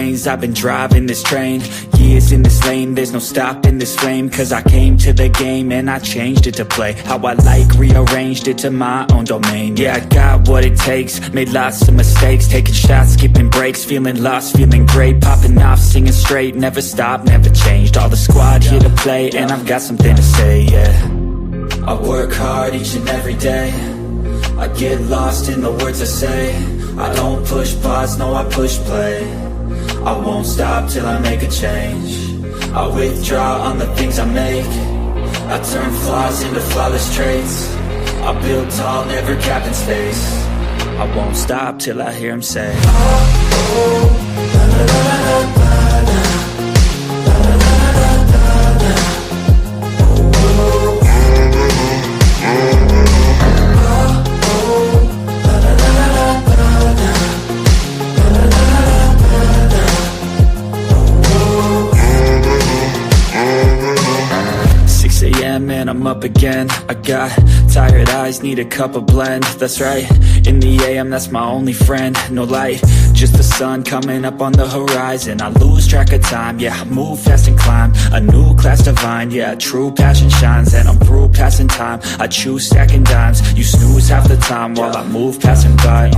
lanes, I've been driving this train. Years in this lane, there's no stopping this flame. Cause I came to the game and I changed it to play how I like, rearranged it to my own domain. Yeah, I got what it takes, made lots of mistakes, taking shots, skipping breaks, feeling lost, feeling great, popping off, singing straight, never stopped, never changed. All the squad here to play, and I've got something to say, yeah. I work hard each and every day, I get lost in the words I say. I don't push pause, no I push play. I won't stop till I make a change. I withdraw on the things I make. I turn flaws into flawless traits. I build tall, never capped in space. I won't stop till I hear him say, oh, oh, la, la, la, la, la, la. And I'm up again. I got tired eyes, need a cup of blend. That's right, in the AM, that's my only friend. No light, just the sun coming up on the horizon. I lose track of time, yeah, I move fast and climb a new class divine, yeah, true passion shines. And I'm through passing time, I choose stacking dimes. You snooze half the time while I move passing by.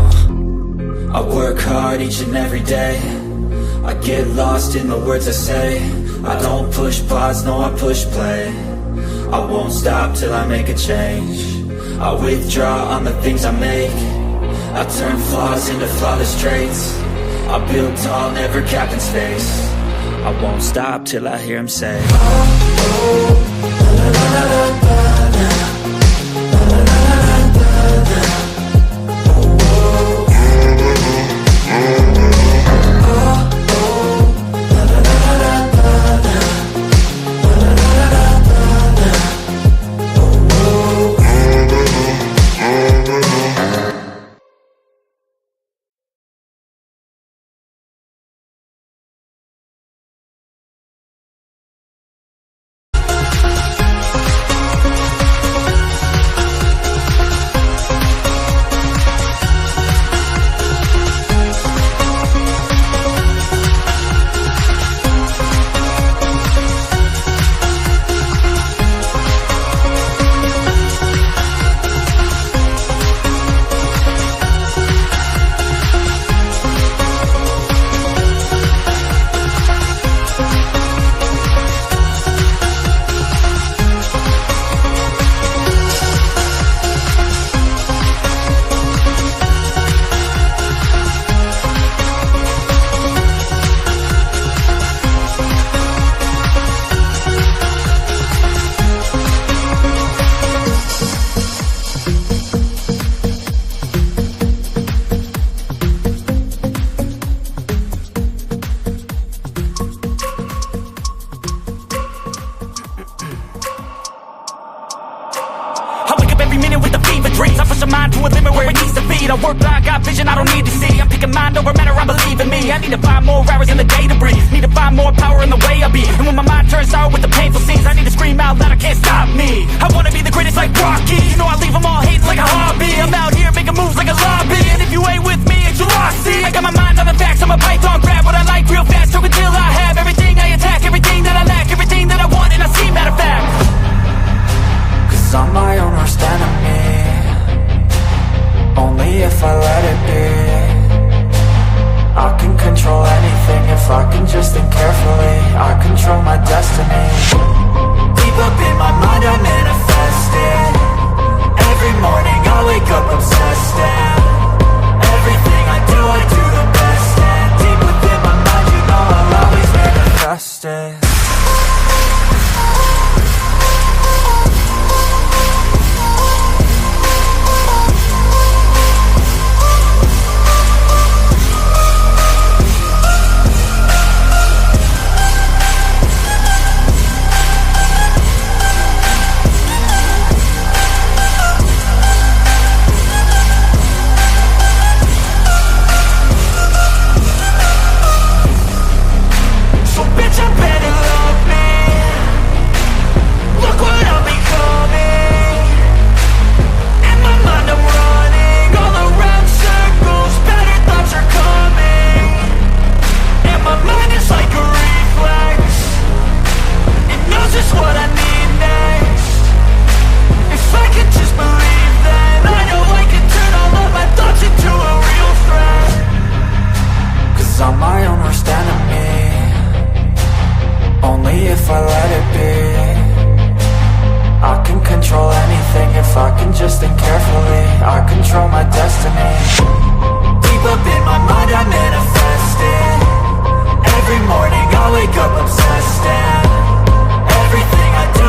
I work hard each and every day, I get lost in the words I say. I don't push pause, no I push play. I won't stop till I make a change. I withdraw on the things I make. I turn flaws into flawless traits. I build tall, never capped in space. I won't stop till I hear him say, oh, oh, la, la, la, la, la, la. I work blind, got vision I don't need to see. I'm picking mind over matter, I believe in me. I need to find more hours in the day to breathe. Need to find more power in the way I be. And when my mind turns sour with the painful scenes, I need to scream out loud, I can't stop me. I wanna be the greatest like Rocky. You know I leave them all hating like a hobby. I'm out here making moves like a lobby. And if you ain't with me, it's your loss, see. I got my mind on the facts, I'm a python, grab what I like real fast. Took until I have everything I attack, everything that I lack, everything that I want, and I see, matter of fact. Cause I'm my own worst enemy. Only if I let it be. I can control anything if I can just think carefully. I control my only if I let it be. I can control anything if I can just think carefully. I control my destiny. Deep up in my mind I manifest it. Every morning I wake up obsessed, and everything I do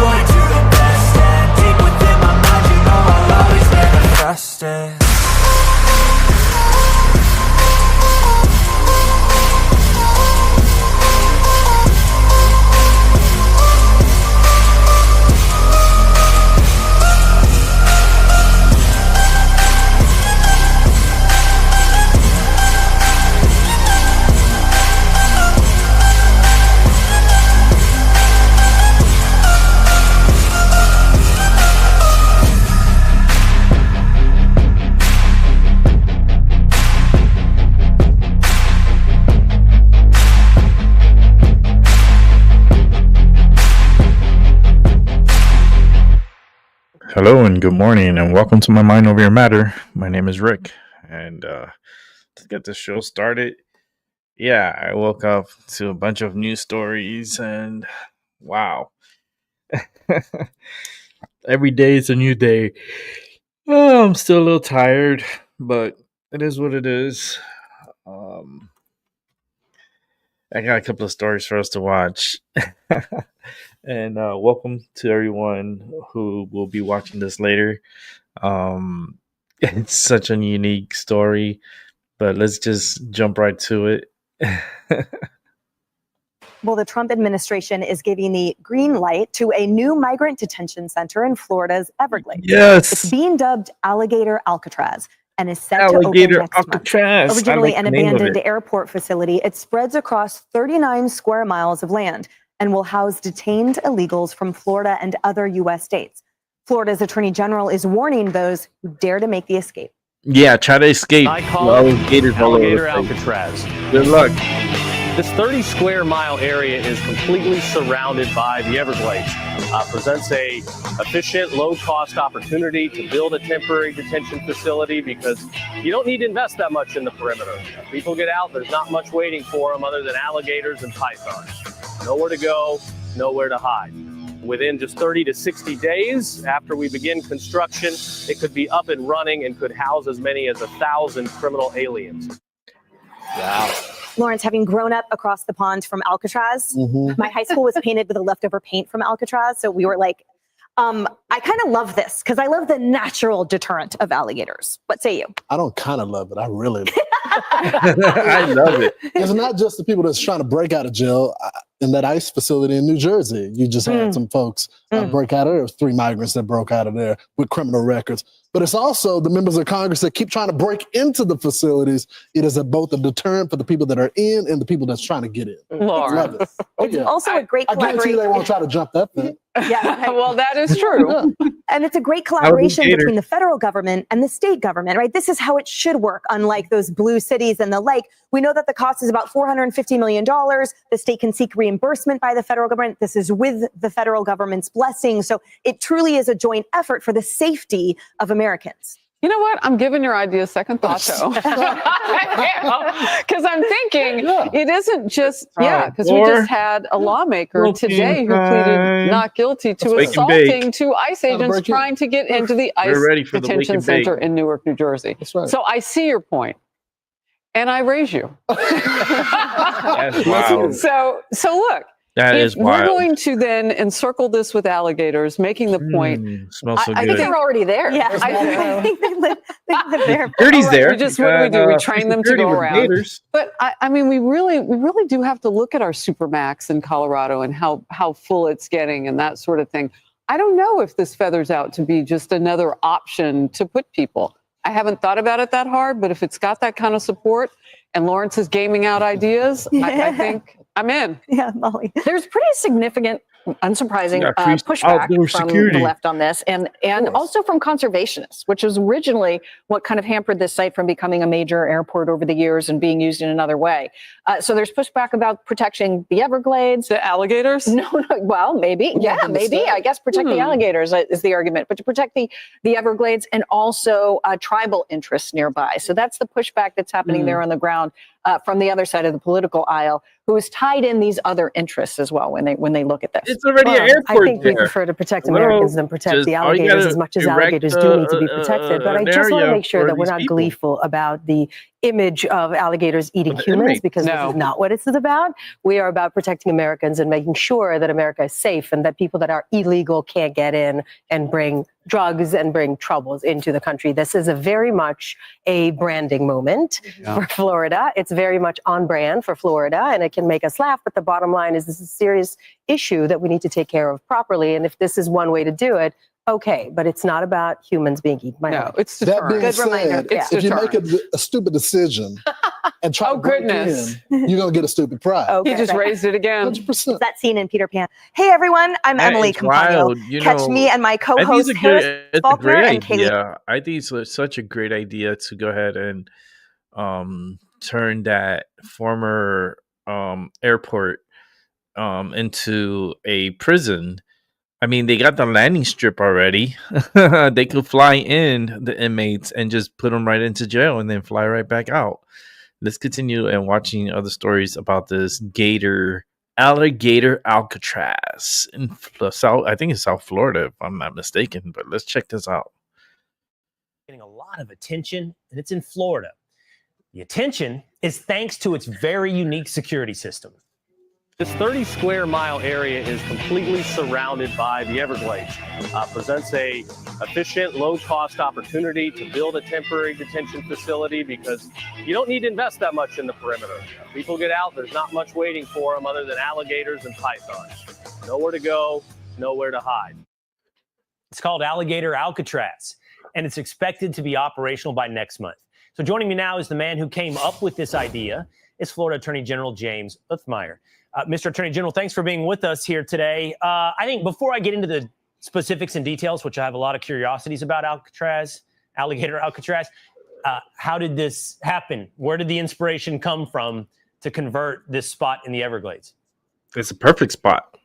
the best. And deep within my mind, you know I'll always manifest it. Hello and good morning and welcome to my Mind Over Your Matter. My name is Rick, and to get this show started, I woke up to a bunch of news stories, and wow, every day is a new day. Oh, I'm still a little tired, but it is what it is. I got a couple of stories for us to watch. And welcome to everyone who will be watching this later. It's such a unique story, but let's just jump right to it. Well, the Trump administration is giving the green light to a new migrant detention center in Florida's Everglades. Yes. It's being dubbed Alligator Alcatraz and is set Alligator to open next Alcatraz. month. Originally I like an the name of abandoned it. airport facility, it spreads across 39 square miles of land and will house detained illegals from Florida and other U.S. states. Florida's Attorney General is warning those who dare to make the escape. Yeah, try to escape. I call it Alligator Alcatraz. Good luck. This 30 square mile area is completely surrounded by the Everglades. Presents a efficient, low-cost opportunity to build a temporary detention facility because you don't need to invest that much in the perimeter. People get out, there's not much waiting for them other than alligators and pythons. Nowhere to go, nowhere to hide. Within just 30 to 60 days after we begin construction, it could be up and running and could house as many as 1,000 criminal aliens. Wow. Lawrence, having grown up across the pond from Alcatraz, my high school was painted with the leftover paint from Alcatraz. So we were like, I kind of love this because I love the natural deterrent of alligators. What say you? I don't kind of love it. I really love it. I love it. It's not just the people that's trying to break out of jail. In that ICE facility in New Jersey, you just had some folks break out of there. There was 3 migrants that broke out of there with criminal records. But it's also the members of Congress that keep trying to break into the facilities. It is both a deterrent for the people that are in and the people that's trying to get in. Lord. Love it. Oh, It's also a great I guarantee collaboration. they won't try to jump that thing. Yeah. Well, that is true. And it's a great collaboration Alligator. between the federal government and the state government, right? This is how it should work, unlike those blue cities and the like. We know that the cost is about $450 million. The state can seek reimbursement by the federal government. This is with the federal government's blessing. So it truly is a joint effort for the safety of Americans. You know what? I'm giving your idea a second thought, though. Because I'm thinking it isn't just, because we just had a lawmaker today who pleaded not guilty to Wake and assaulting bake. 2 ICE agents trying to get into the ICE ready for the wake detention and bake. center in Newark, New Jersey. That's right. So I see your point. And I raise you. That's wild. So look, That if is wild. we're going to then encircle this with alligators, making the point. Smells so I good. think They're already there. Yeah, I think they live there. Security's there. What do we do? We train them to security go with around. gators. But I mean, we really do have to look at our Supermax in Colorado and how full it's getting and that sort of thing. I don't know if this feathers out to be just another option to put people. I haven't thought about it that hard, but if it's got that kind of support and Lawrence is gaming out ideas, I think I'm in. Yeah, Molly. There's pretty significant, unsurprising increased pushback outdoor from security. the left on this, and also from conservationists, which was originally what kind of hampered this site from becoming a major airport over the years and being used in another way. So there's pushback about protecting the Everglades. The alligators? No, well, maybe. Yeah, maybe. I guess protect the alligators is the argument, but to protect the Everglades and also tribal interests nearby. So that's the pushback that's happening there on the ground from the other side of the political aisle, who is tied in these other interests as well when they look at this. It's already an airport I think there. we prefer to protect Americans than protect the alligators as much as alligators do need to be protected. But I just want to make sure that we're not gleeful about the image of alligators eating humans, because this is not what it's about. We are about protecting Americans and making sure that America is safe and that people that are illegal can't get in and bring drugs and bring troubles into the country. This is a very much a branding moment for Florida. It's very much on brand for Florida, and it can make us laugh. But the bottom line is this is a serious issue that we need to take care of properly. And if this is one way to do it, okay, but it's not about humans being eaten by No, it's deterrent. That being Good said, reminder. It's if you make deterrent. a stupid decision and try to break goodness. in, you're going to get a stupid prize. Okay. He just raised it again. 100%. that scene in Peter Pan. Hey everyone, I'm Emily It's Campagno. wild, you Catch know. me and my I think co-host it's Harris a Faulkner great and Kaylee. idea. I think it's such a great idea to go ahead and turn that former airport into a prison. I mean, they got the landing strip already. They could fly in the inmates and just put them right into jail and then fly right back out. Let's continue and watching other stories about this Alligator Alcatraz in South. I think it's South Florida, if I'm not mistaken. But let's check this out. Getting a lot of attention, and it's in Florida. The attention is thanks to its very unique security system. This 30 square mile area is completely surrounded by the Everglades. Presents a efficient, low-cost opportunity to build a temporary detention facility because you don't need to invest that much in the perimeter. People get out, there's not much waiting for them other than alligators and pythons. Nowhere to go, nowhere to hide. It's called Alligator Alcatraz, and it's expected to be operational by next month. So joining me now is the man who came up with this idea. It's Florida Attorney General James Uthmeier. Mr. Attorney General, thanks for being with us here today. I think before I get into the specifics and details, which I have a lot of curiosities about Alligator Alcatraz, how did this happen? Where did the inspiration come from to convert this spot in the Everglades? It's a perfect spot.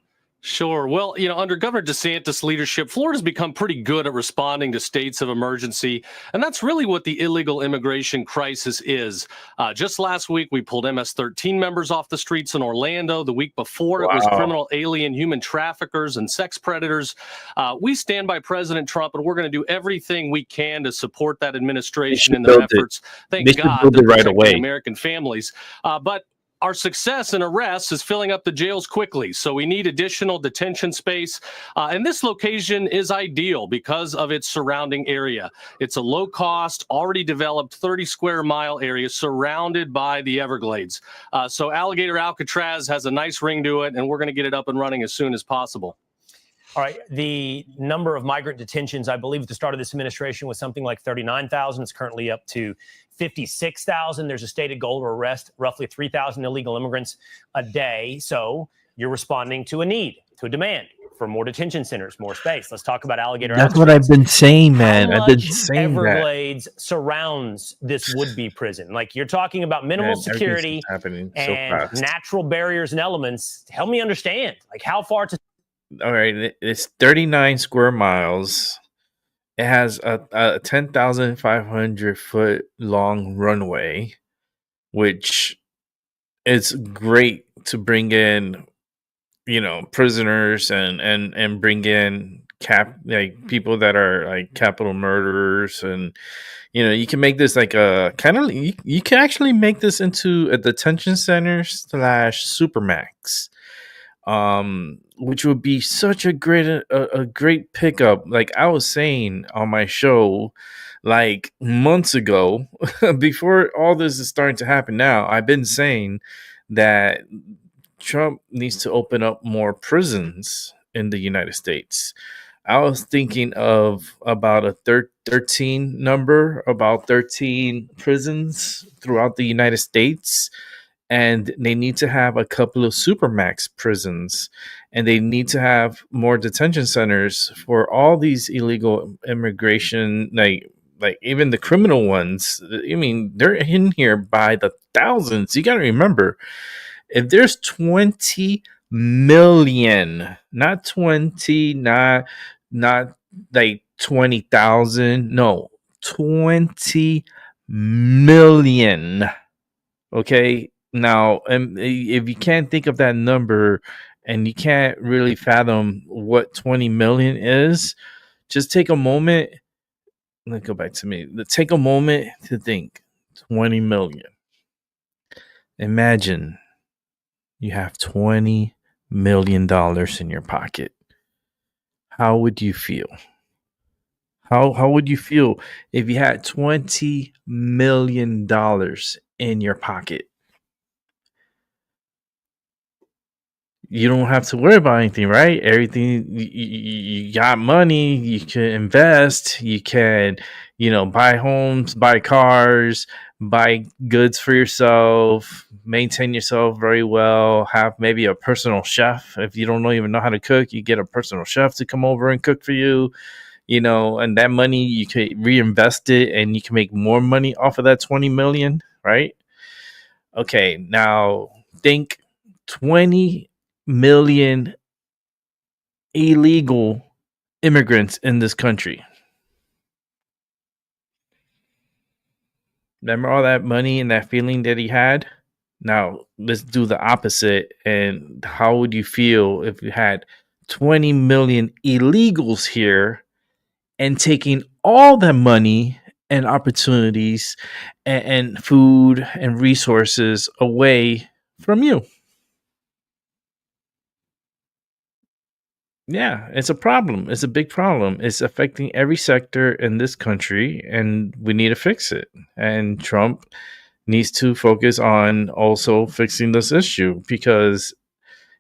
Sure. Well, under Governor DeSantis' leadership, Florida's become pretty good at responding to states of emergency. And that's really what the illegal immigration crisis is. Just last week, we pulled MS-13 members off the streets in Orlando. The week before, it was criminal alien human traffickers and sex predators. We stand by President Trump, and we're going to do everything we can to support that administration in their efforts. Thank God to protect American families. But our success in arrests is filling up the jails quickly, so we need additional detention space. And this location is ideal because of its surrounding area. It's a low-cost, already developed 30 square mile area surrounded by the Everglades. So Alligator Alcatraz has a nice ring to it, and we're going to get it up and running as soon as possible. All right. The number of migrant detentions, I believe at the start of this administration was something like 39,000. It's currently up to 56,000. There's a stated goal to arrest roughly 3,000 illegal immigrants a day. So you're responding to a need, to a demand for more detention centers, more space. Let's talk about Alligator That's Alcatraz. what I've been saying, man. How I've been much saying Everglades surrounds this would-be prison. Like, you're talking about minimal security happening so and fast. natural barriers and elements. Help me understand, like, how far to... All right, it's 39 square miles. It has a 10,500 foot long runway, which is great to bring in, prisoners and bring in people that are like capital murderers, and you can make this like a kind of you can actually make this into a detention center / supermax. Which would be such a great pickup. Like I was saying on my show, like months ago, before all this is starting to happen now, I've been saying that Trump needs to open up more prisons in the United States. I was thinking of about a 13 number, about 13 prisons throughout the United States. And they need to have a couple of supermax prisons, and they need to have more detention centers for all these illegal immigration, like even the criminal ones, I mean, they're in here by the thousands. You got to remember, if there's 20 million, not 20, not like 20,000, no, 20 million. Okay. Now, if you can't think of that number and you can't really fathom what 20 million is, just take a moment. Let's go back to me. Let's take a moment to think 20 million. Imagine you have $20 million in your pocket. How would you feel? How would you feel if you had $20 million in your pocket? You don't have to worry about anything, right? Everything, you got money, you can invest, you can, buy homes, buy cars, buy goods for yourself, maintain yourself very well, have maybe a personal chef. If you don't even know how to cook, you get a personal chef to come over and cook for you, and that money you can reinvest it and you can make more money off of that 20 million, right? Okay, now think 20 million illegal immigrants in this country. Remember all that money and that feeling that he had? Now, let's do the opposite. And how would you feel if you had 20 million illegals here and taking all that money and opportunities and food and resources away from you? Yeah, it's a problem. It's a big problem. It's affecting every sector in this country, and we need to fix it. And Trump needs to focus on also fixing this issue because,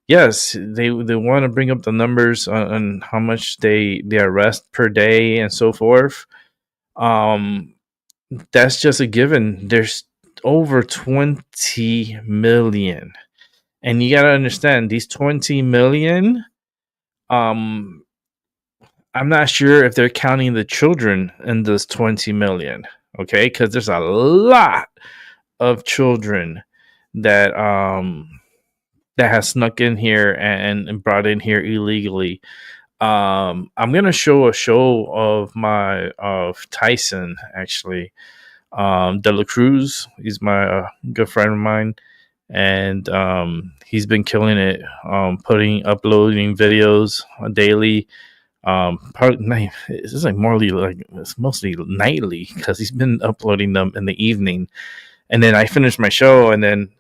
yes, they want to bring up the numbers on how much they arrest per day and so forth. That's just a given. There's over 20 million, and you got to understand these 20 million. I'm not sure if they're counting the children in this 20 million, okay? Because there's a lot of children that has snuck in here and brought in here illegally. I'm gonna show a show of Tyson actually. De La Cruz, he's my good friend of mine, and he's been killing it, uploading videos daily. It's like it's mostly nightly because he's been uploading them in the evening, and then I finish my show, and then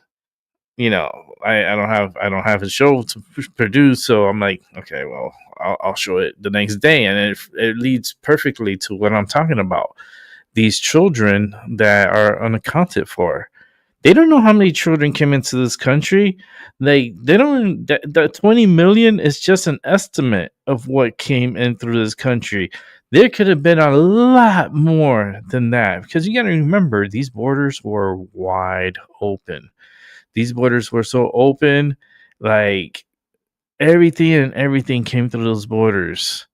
I don't have his show to produce, so I'm like, okay, well, I'll show it the next day, and it leads perfectly to what I'm talking about. These children that are unaccounted for. They don't know how many children came into this country. They don't. The 20 million is just an estimate of what came in through this country. There could have been a lot more than that because you got to remember these borders were wide open. These borders were so open, like everything came through those borders.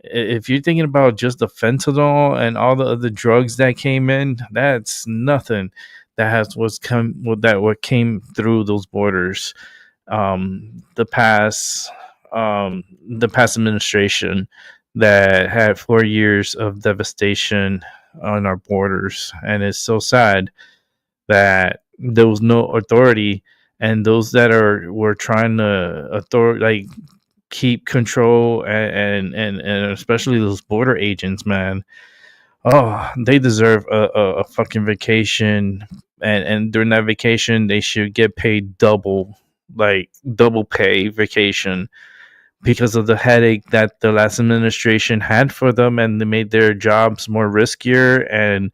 If you're thinking about just the fentanyl and all the other drugs that came in, that's nothing. What came through those borders. The past administration that had 4 years of devastation on our borders, and it's so sad that there was no authority, and those that were trying to keep control and especially those border agents, man. Oh, they deserve a fucking vacation, and during that vacation they should get paid double pay vacation because of the headache that the last administration had for them, and they made their jobs more riskier, and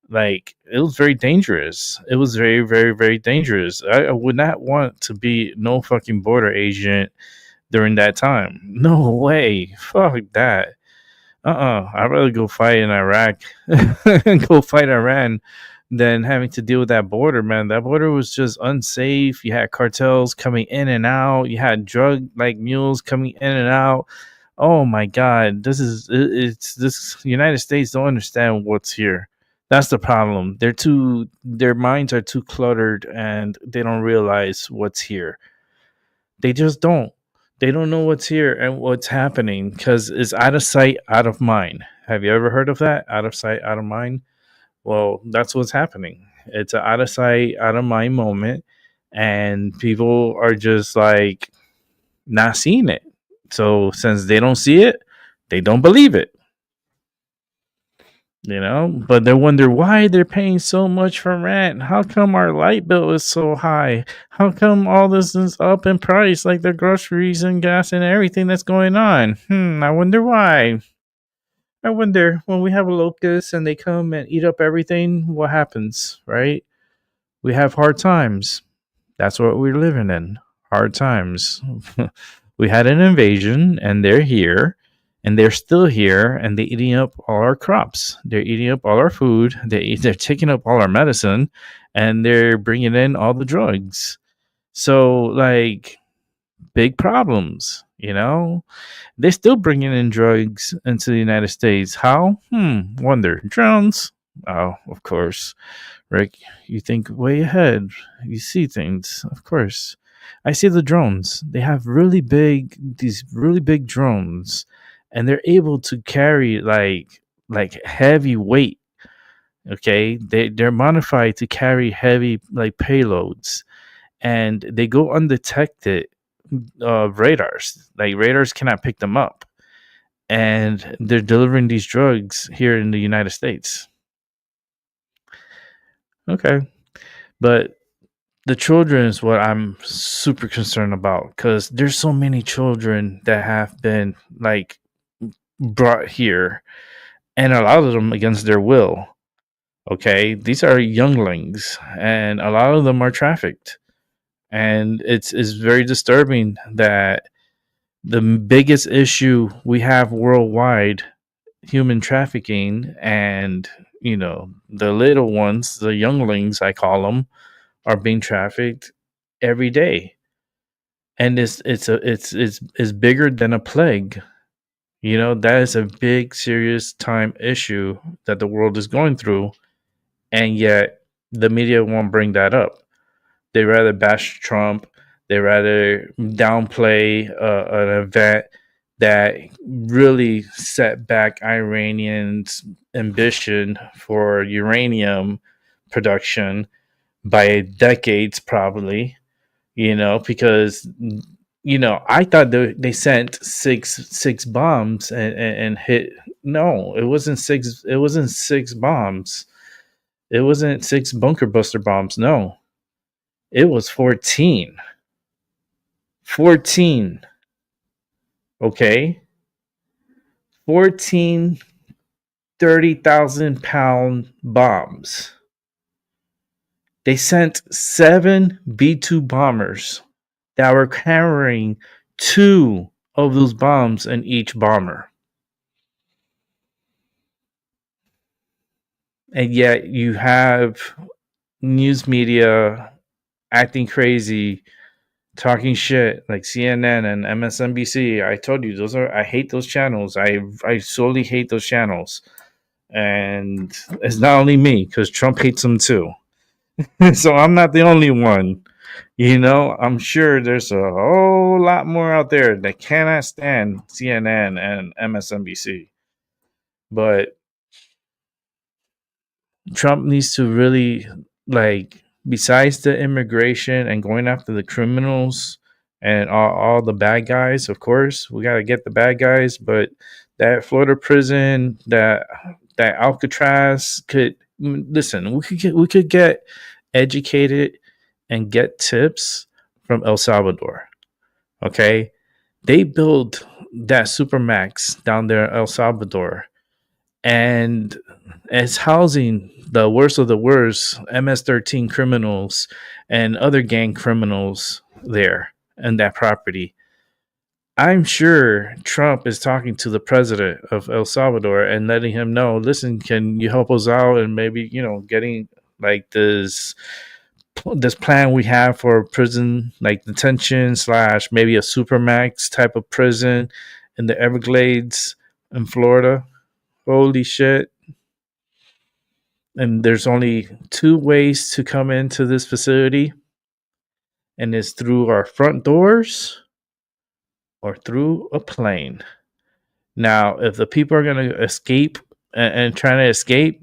it was very dangerous. It was very, very, very dangerous. I would not want to be no fucking border agent during that time. No way. Fuck that. I'd rather go fight in Iraq and go fight Iran than having to deal with that border, man. That border was just unsafe. You had cartels coming in and out. You had drug mules coming in and out. oh my God, it's this United States don't understand what's here. That's the problem. Their minds are too cluttered and they don't realize what's here. They just don't. They don't know what's here and what's happening because it's out of sight, out of mind. Have you ever heard of that? Out of sight, out of mind? Well, that's what's happening. It's an out of sight, out of mind moment. And people are just like not seeing it. So since they don't see it, they don't believe it. But they wonder why they're paying so much for rent. How come our light bill is so high? How come all this is up in price, like the groceries and gas and everything that's going on? I wonder why. I wonder when we have a locust and they come and eat up everything, what happens, right? We have hard times. That's what we're living in. Hard times. We had an invasion and they're here. And they're still here, and they're eating up all our crops. They're eating up all our food. They're taking up all our medicine, and they're bringing in all the drugs. So, like, big problems, They're still bringing in drugs into the United States. How? Wonder. Drones? Oh, of course. Rick, you think way ahead. You see things, of course. I see the drones. They have these really big drones, and they're able to carry like heavy weight. Okay, they're modified to carry heavy like payloads, and they go undetected. Radars, like radars, cannot pick them up, and they're delivering these drugs here in the United States. Okay, but the children is what I'm super concerned about because there's so many children that have been like brought here, and a lot of them against their will. Okay, these are younglings, and a lot of them are trafficked, and it's very disturbing that the biggest issue we have worldwide, human trafficking, and the little ones, the younglings, I call them, are being trafficked every day, and it's bigger than a plague. That is a big, serious time issue that the world is going through, and yet the media won't bring that up. They rather bash Trump. They rather downplay an event that really set back Iranians' ambition for uranium production by decades, probably. Because I thought they sent six bombs and hit. No, it wasn't six. It wasn't six bombs. It wasn't six bunker buster bombs. No, it was 14. 14. Okay. 14 30,000-pound bombs. They sent 7 B-2 bombers that were carrying 2 of those bombs in each bomber. And yet you have news media acting crazy, talking shit like CNN and MSNBC. I told you I hate those channels. I solely hate those channels. And it's not only me, because Trump hates them too. So I'm not the only one. I'm sure there's a whole lot more out there that cannot stand CNN and MSNBC. But Trump needs to really, besides the immigration and going after the criminals and all the bad guys, of course, we got to get the bad guys. But that Florida prison, that Alcatraz could listen. We could get educated and get tips from El Salvador. Okay, they built that Supermax down there in El Salvador, and it's housing the worst of the worst MS-13 criminals and other gang criminals there in that property. I'm sure Trump is talking to the president of El Salvador and letting him know, listen, can you help us out and maybe, getting like this plan we have for prison, like detention / maybe a supermax type of prison, in the Everglades in Florida. Holy shit. And there's only 2 ways to come into this facility, and it's through our front doors or through a plane. Now, if the people are going to escape and trying to escape,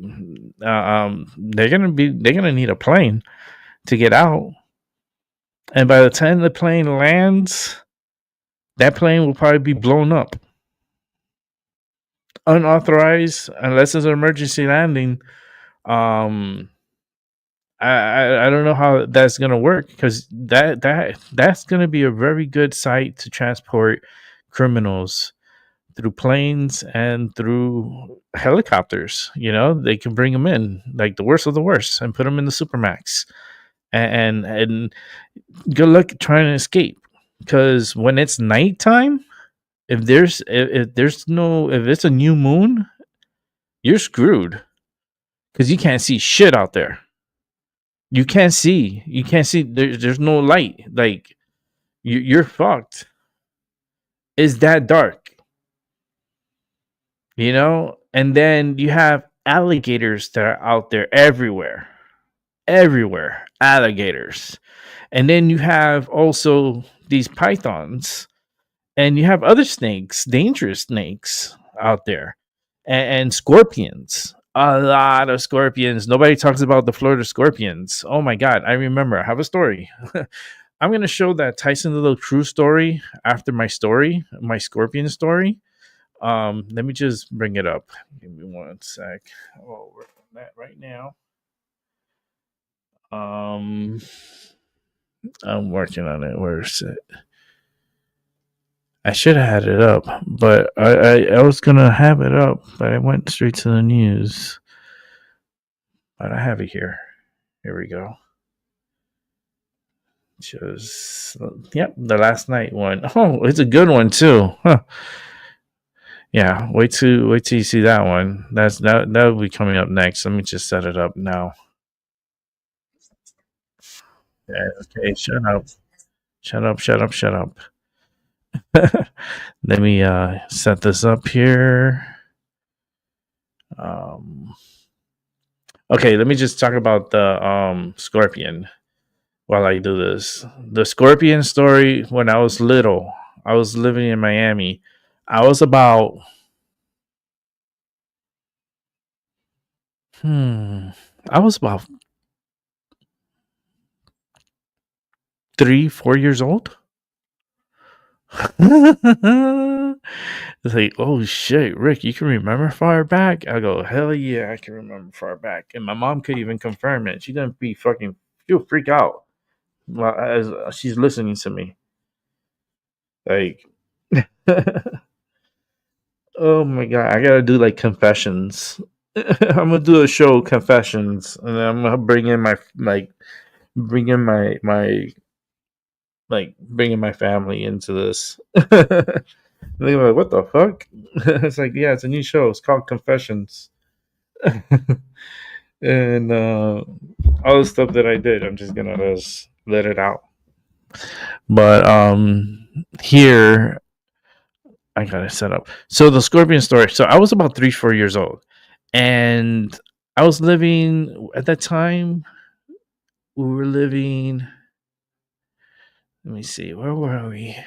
they're gonna need a plane to get out. And by the time the plane lands, that plane will probably be blown up, unauthorized, unless it's an emergency landing. I don't know how that's gonna work, because that's gonna be a very good site to transport criminals through planes and through helicopters. They can bring them in, like the worst of the worst, and put them in the Supermax, and good luck trying to escape, because when it's nighttime, if it's a new moon, you're screwed, because you can't see shit out there. You can't see. There's no light. Like, you're fucked. It's that dark. And then you have alligators that are out there everywhere, alligators. And then you have also these pythons, and you have other snakes, dangerous snakes out there, and scorpions. A lot of scorpions. Nobody talks about the Florida scorpions. Oh my God. I remember. I have a story. I'm going to show that Tyson Little Crew story after my scorpion story. Let me just bring it up. Give me one sec. I'll work on that right now. I'm working on it. Where is it? I should have had it up, but I was gonna have it up, but I went straight to the news. But I have it here. Here we go. The last night one. Oh, it's a good one too. Huh. Yeah, wait till you see that one. That will be coming up next. Let me just set it up now. Yeah, okay, shut up. Let me set this up here. Okay, let me just talk about the scorpion while I do this. The scorpion story. When I was little, I was living in Miami. I was about I was about 3-4 years old. It's like, oh shit, Rick, you can remember far back? I go, hell yeah, I can remember far back. And my mom could even confirm it. She'll freak out as she's listening to me. Like, oh my God, I gotta do like confessions. I'm gonna do a show, confessions, and then I'm gonna bringing my family into this. They're like, what the fuck? It's like, yeah, it's a new show. It's called Confessions. And all the stuff that I did, I'm just gonna let it out. But here I got it set up. So the scorpion story. So I was about 3-4 years old, and I was living at that time. We were living. Let me see. Where were we?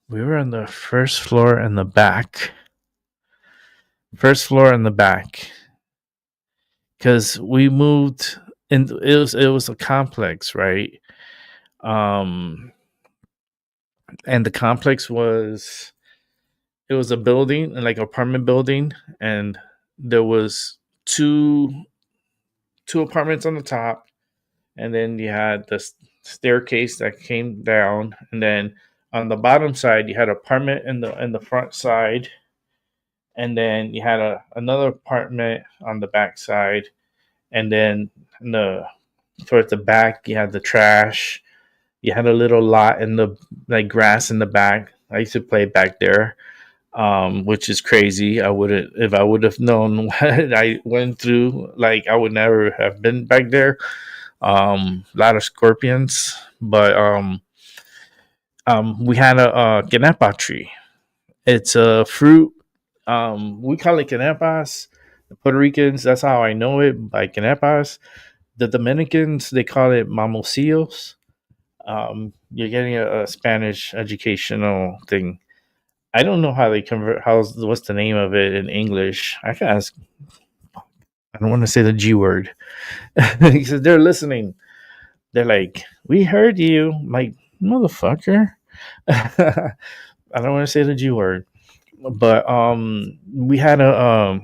We were on the first floor in the back. Because we moved, and it was a complex, right? And the complex was a building, like apartment building, and there was two apartments on the top, and then you had the staircase that came down, and then on the bottom side you had an apartment in the front side, and then you had another apartment on the back side, and then towards the back you had the trash. You had a little lot in the grass in the back. I used to play back there, which is crazy. If I would have known what I went through, I would never have been back there. A lot of scorpions, but we had a canepa tree. It's a fruit. We call it canepas. The Puerto Ricans, that's how I know it, by canepas. The Dominicans, they call it mamosillos. You're getting a Spanish educational thing. I don't know how they convert. What's the name of it in English? I can ask. I don't want to say the G word because they're listening. They're like, "We heard you." I'm like, motherfucker. I don't want to say the G word, but we had a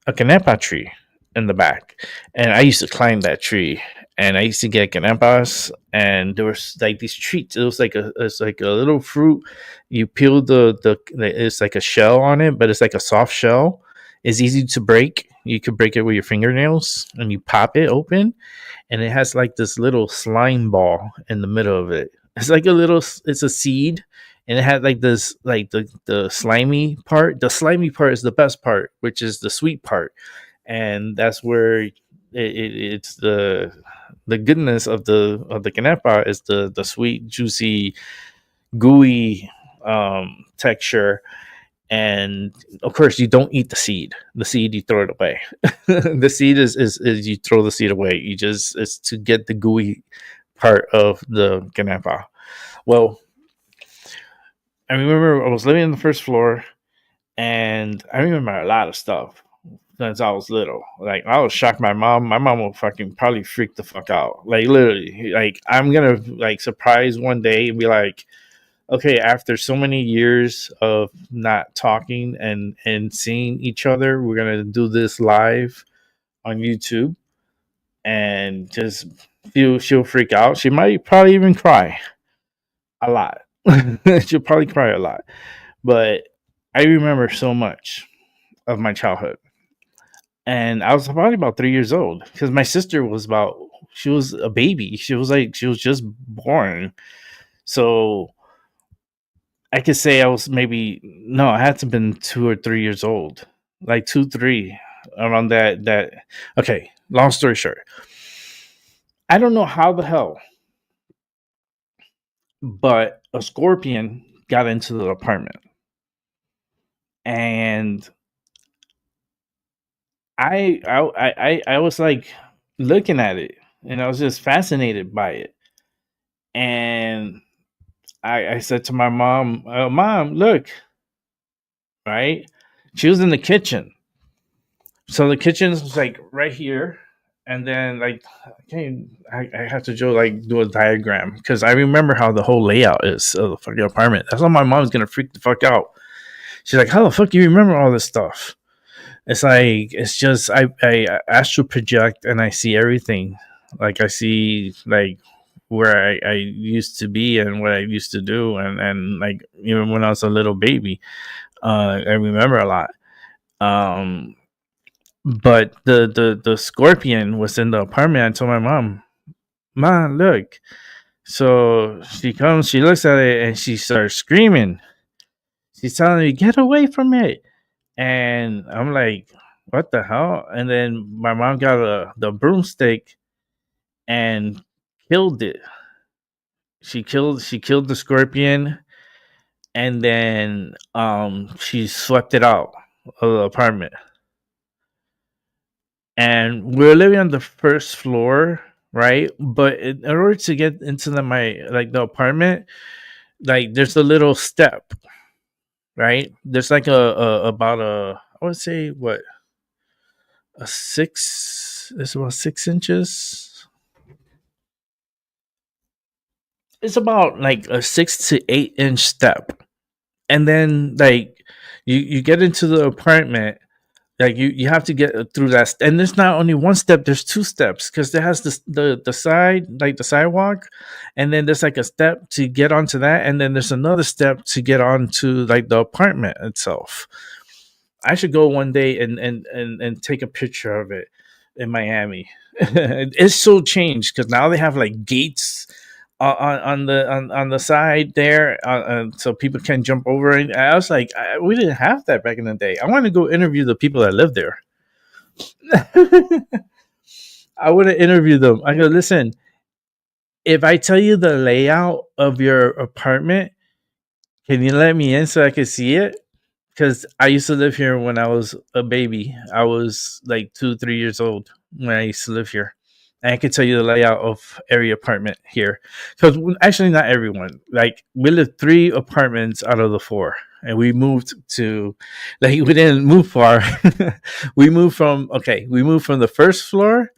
canepa tree in the back, and I used to climb that tree, and I used to get canepas, and there was like these treats. It's like a little fruit. You peel it's like a shell on it, but it's like a soft shell. It's easy to break. You could break it with your fingernails, and you pop it open, and it has like this little slime ball in the middle of it. It's like it's a seed, and it had like this, like the slimy part. The slimy part is the best part, which is the sweet part, and that's where it's the goodness of the canepa is the sweet, juicy, gooey texture. And of course, you don't eat the seed. The seed, you throw it away. The seed is you throw the seed away. It's to get the gooey part of the canepa. Well, I remember I was living on the first floor, and I remember a lot of stuff since I was little. Like, I was shocked. My mom will fucking probably freak the fuck out. Like, literally, like, I'm gonna like surprise one day and be like, okay, after so many years of not talking and seeing each other, we're gonna do this live on YouTube, and just she'll freak out. She might probably even cry a lot. She'll probably cry a lot. But I remember so much of my childhood. And I was probably about 3 years old, because my sister she was a baby. She was just born. So I could say I was I had to have been 2 or 3 years old, like 2, 3, around that. Okay, long story short, I don't know how the hell, but a scorpion got into the apartment, and I was like looking at it, and I was just fascinated by it, and I said to my mom, "Mom, look!" Right? She was in the kitchen. So the kitchen was like right here, and then like I have to do a diagram, because I remember how the whole layout is of the fucking apartment. That's why my mom's gonna freak the fuck out. She's like, "How the fuck do you remember all this stuff?" It's like, it's just I astral project, and I see everything. Like, I see like where I used to be and what I used to do, and like even when I was a little baby, I remember a lot. But the scorpion was in the apartment. I told my mom, "Mom, look." So she comes, she looks at it, and she starts screaming. She's telling me, "Get away from it!" And I'm like, "What the hell?" And then my mom got the broomstick and killed it. She killed the scorpion, and then she swept it out of the apartment. And we're living on the first floor, right? But in order to get into the apartment, like, there's a little step, right? There's like about I would say, what, a six. It's about 6 inches. It's about like a 6 to 8 inch step, and then like you get into the apartment. Like, you have to get through that, and there's not only one step. There's 2 steps, because there has the side, like the sidewalk, and then there's like a step to get onto that, and then there's another step to get onto like the apartment itself. I should go one day and take a picture of it in Miami. It's so changed, because now they have like gates on the side there, so people can jump over. And I was like, we didn't have that back in the day. I want to go interview the people that live there. I want to interview them. I go, listen, if I tell you the layout of your apartment, can you let me in so I can see it? Because I used to live here when I was a baby. I was like 2, 3 years old when I used to live here. And I can tell you the layout of every apartment here. Because actually, not everyone. Like, we lived 3 apartments out of the 4. And we moved to, like, we didn't move far. we moved from the first floor.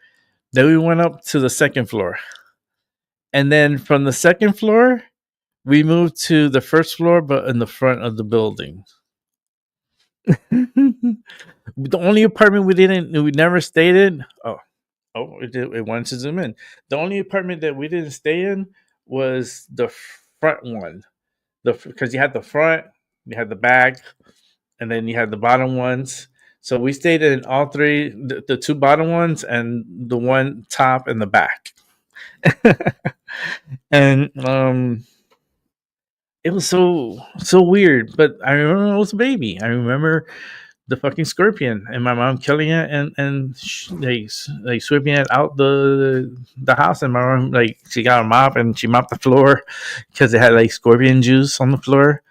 Then we went up to the second floor. And then from the second floor, we moved to the first floor, but in the front of the building. The only apartment we never stayed in. It wanted to zoom in. The only apartment that we didn't stay in was the front one. Because you had the front, you had the back, and then you had the bottom ones. So we stayed in all 3, the 2 bottom ones and the one top and the back. And it was so weird. But I remember I was a baby. I remember the fucking scorpion and my mom killing it and like sweeping it out the house. And my mom, like, she got a mop and she mopped the floor because it had like scorpion juice on the floor.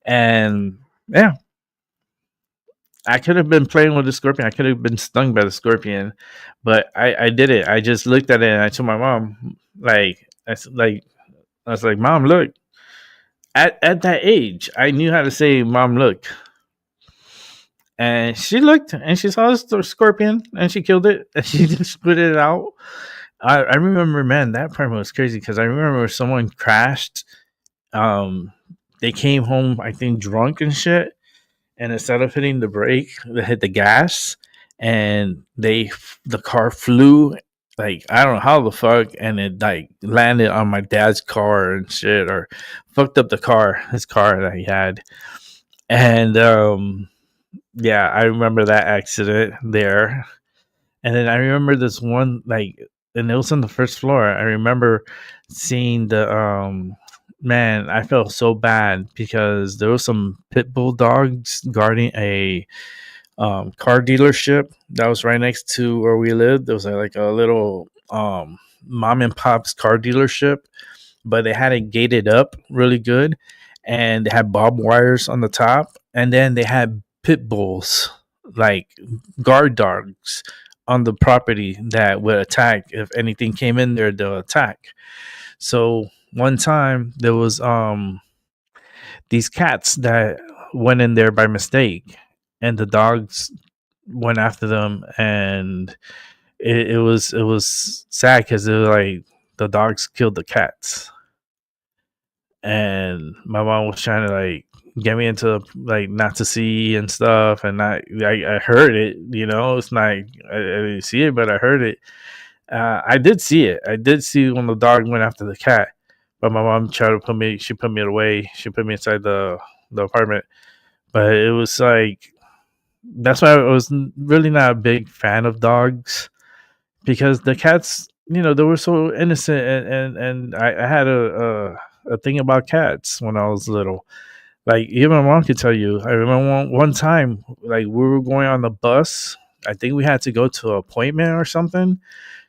And yeah, I could have been playing with the scorpion. I could have been stung by the scorpion, but I did it. I just looked at it and I told my mom, I was like, Mom, look. At that age, I knew how to say, Mom, look. And she looked and she saw the scorpion and she killed it and she just spit it out. I remember, man, that part was crazy because I remember someone crashed. They came home, I think, drunk and shit. And instead of hitting the brake, they hit the gas and the car flew. Like, I don't know how the fuck, and it like landed on my dad's car and shit, or fucked up his car that he had. And yeah, I remember that accident there. And then I remember this one, like, and it was on the first floor. I remember seeing the man, I felt so bad because there was some pit bull dogs guarding a car dealership that was right next to where we lived. There was like a little mom and pop's car dealership, but they had it gated up really good, and they had barbed wires on the top, and then they had pit bulls, like guard dogs, on the property that would attack. If anything came in there, they'll attack. So one time there was these cats that went in there by mistake, and the dogs went after them, and it was sad because it was like the dogs killed the cats. And my mom was trying to like get me into like not to see and stuff, and I heard it, it's not, I didn't see it, but I heard it. I did see it. I did see when the dog went after the cat, but my mom tried to put me away. She put me inside the apartment. But it was like, that's why I was really not a big fan of dogs, because the cats, they were so innocent, and I had a thing about cats when I was little. Like, even my mom could tell you. I remember one time, like, we were going on the bus. I think we had to go to an appointment or something,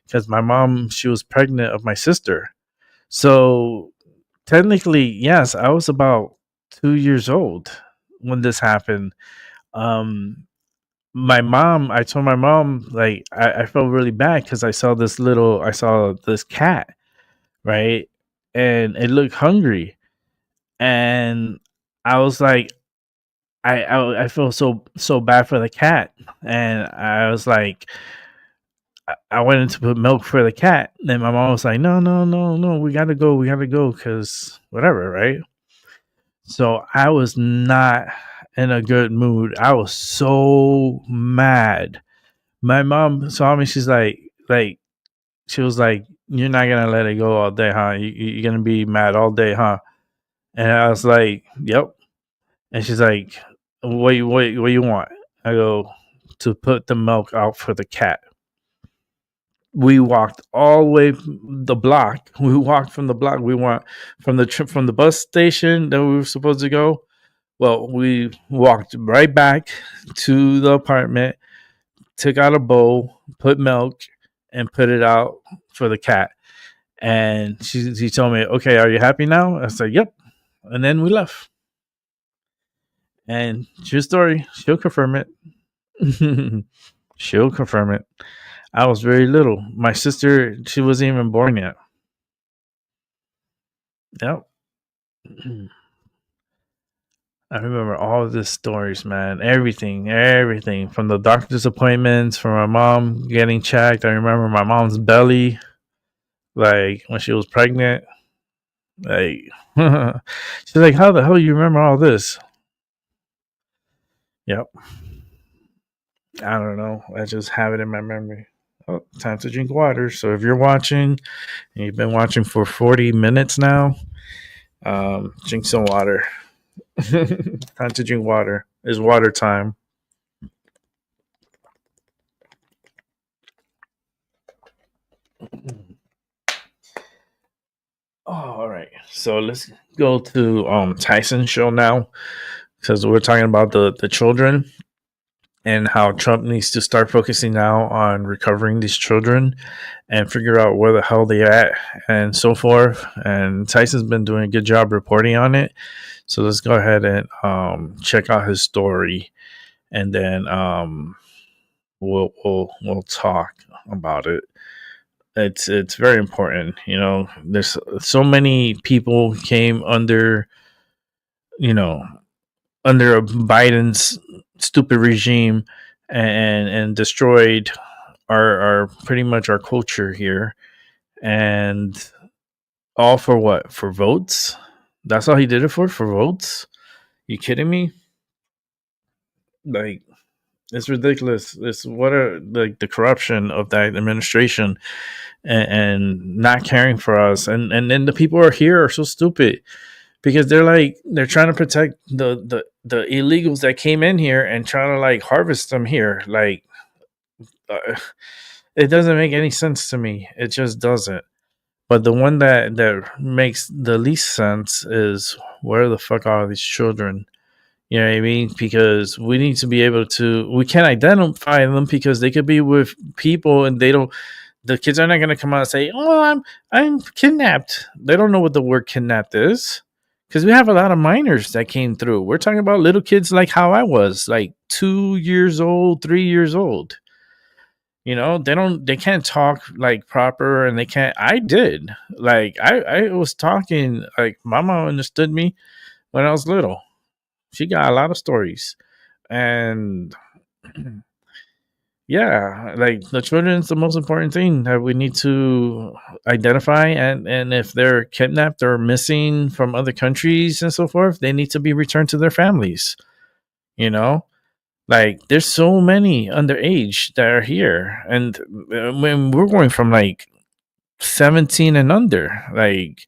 because my mom, she was pregnant of my sister. So technically, yes, I was about 2 years old when this happened. I told my mom, like, I felt really bad because I saw this cat, right? And it looked hungry. And I was like, I feel so bad for the cat. And I was like, I wanted to put milk for the cat. And my mom was like, no, we gotta go, because whatever, right? So I was not in a good mood. I was so mad. My mom saw me. She was like, you're not gonna let it go all day, huh? You're gonna be mad all day, huh? And I was like, yep. And she's like, what you want? I go, to put the milk out for the cat. We walked all the way the block. We walked from the block. We went from the bus station that we were supposed to go. Well, we walked right back to the apartment, took out a bowl, put milk, and put it out for the cat. And she told me, okay, are you happy now? I said, yep. And then we left. And true story, she'll confirm it. She'll confirm it. I was very little. My sister, she wasn't even born yet. Yep. I remember all of these stories, man. Everything from the doctor's appointments, from my mom getting checked. I remember my mom's belly, like when she was pregnant. Like, she's like, how the hell you remember all this? Yep. I don't know. I just have it in my memory. Oh, time to drink water. So if you're watching, and you've been watching for 40 minutes now, drink some water. Time to drink water. It's water time. Oh, all right. So let's go to Tyson's show now, because we're talking about the children and how Trump needs to start focusing now on recovering these children and figure out where the hell they're at and so forth. And Tyson's been doing a good job reporting on it. So let's go ahead and check out his story, and then we'll talk about it. It's very important. You know, there's so many people came under, under a Biden's stupid regime and destroyed our pretty much our culture here, and all for what? For votes? That's all he did it for votes? You kidding me? Like, it's ridiculous. It's what are like the corruption of that administration and not caring for us, and then the people here are so stupid because they're trying to protect the illegals that came in here and trying to like harvest them here. Like, it doesn't make any sense to me. It just doesn't. But the one that makes the least sense is, where the fuck are these children? You know what I mean? Because we need to be able to. We can't identify them because they could be with people and they don't. The kids are not going to come out and say, "Oh, I'm kidnapped." They don't know what the word kidnapped is, because we have a lot of minors that came through. We're talking about little kids like how I was, like 2 years old, 3 years old. You know, they can't talk like proper, and they can't. I did. Like, I was talking, like, my mom understood me when I was little. She got a lot of stories. And yeah, like, the children is the most important thing that we need to identify. And if they're kidnapped or missing from other countries and so forth, they need to be returned to their families. You know? Like, there's so many underage that are here, and when we're going from like 17 and under, like,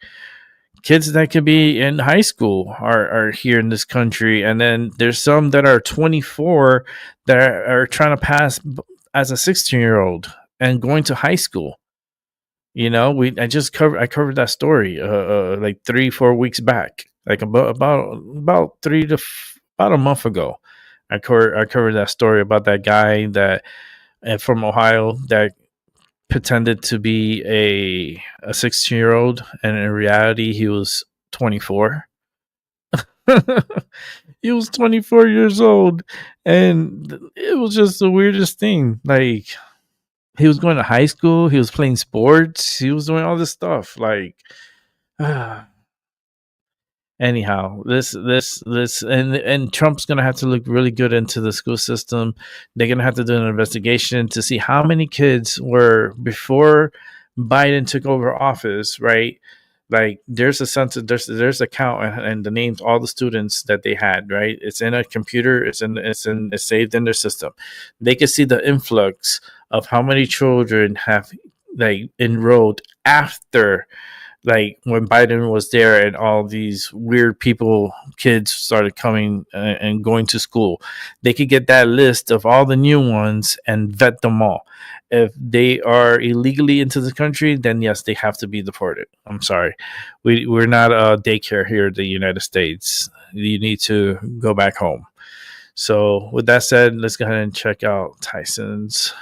kids that could be in high school are here in this country, and then there's some that are 24 that are trying to pass as a 16-year-old and going to high school. You know, I covered that story like 3-4 weeks back, like about about a month ago. I covered that story about that guy that from Ohio that pretended to be a 16-year-old, and in reality he was 24. He was 24 years old, and it was just the weirdest thing. Like, he was going to high school, he was playing sports, he was doing all this stuff. Like, anyhow, this and Trump's gonna have to look really good into the school system. They're gonna have to do an investigation to see how many kids were before Biden took over office, right? Like, there's a census, there's a count and the names, all the students that they had, right? It's in a computer, it's saved in their system. They can see the influx of how many children have like enrolled after, like, when Biden was there and all these weird kids started coming and going to school. They could get that list of all the new ones and vet them all. If they are illegally into the country, then yes, they have to be deported. I'm sorry. We're not a daycare here in the United States. You need to go back home. So with that said, let's go ahead and check out Tyson's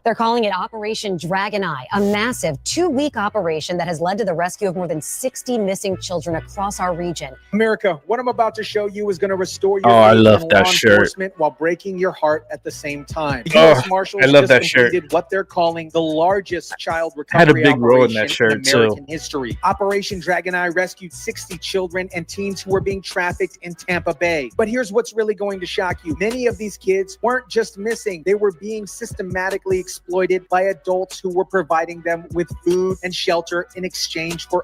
They're calling it Operation Dragon Eye, a massive 2-week operation that has led to the rescue of more than 60 missing children across our region. America, what I'm about to show you is going to restore your I faith love in that law shirt. enforcement while breaking your heart at the same time. The U.S. Marshals I love just that shirt. completed what they're calling the largest child Had a recovery big role in that operation shirt, in American too. history. Operation Dragon Eye rescued 60 children and teens who were being trafficked in Tampa Bay. But here's what's really going to shock you. Many of these kids weren't just missing. They were being systematically exploited by adults who were providing them with food and shelter in exchange for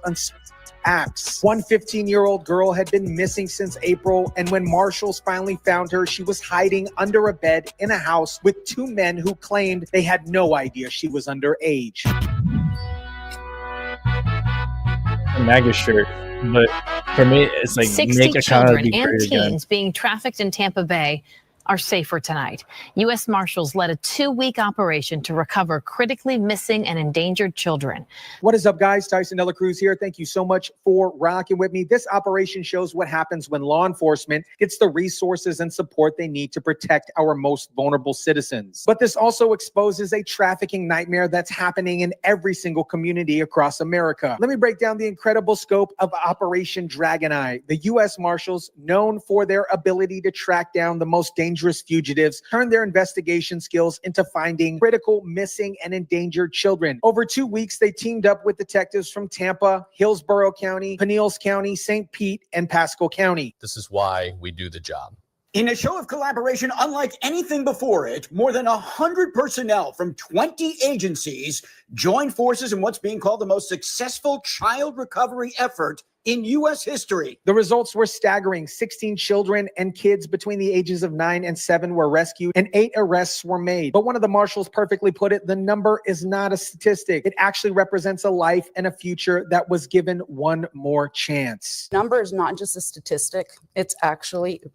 acts. One 15-year-old girl had been missing since April, and when marshals finally found her, she was hiding under a bed in a house with 2 men who claimed they had no idea she was underage. MAGA shirt, but for me, it's like 60 make a children be and great again. teens being trafficked in Tampa Bay are safer tonight. U.S. Marshals led a 2-week operation to recover critically missing and endangered children. What is up, guys? Tyson Dela Cruz here. Thank you so much for rocking with me. This operation shows what happens when law enforcement gets the resources and support they need to protect our most vulnerable citizens. But this also exposes a trafficking nightmare that's happening in every single community across America. Let me break down the incredible scope of Operation Dragon Eye. The U.S. Marshals, known for their ability to track down the most dangerous fugitives, turned their investigation skills into finding critical missing and endangered children. Over 2 weeks, they teamed up with detectives from Tampa, Hillsborough County, Pinellas County, St. Pete, and Pasco County. This is why we do the job. In a show of collaboration unlike anything before it, more than 100 personnel from 20 agencies joined forces in what's being called the most successful child recovery effort in U.S. history. The results were staggering. 16 children and kids between the ages of 9 and 7 were rescued, and 8 arrests were made. But one of the marshals perfectly put it, the number is not a statistic. It actually represents a life and a future that was given one more chance. Number is not just a statistic. It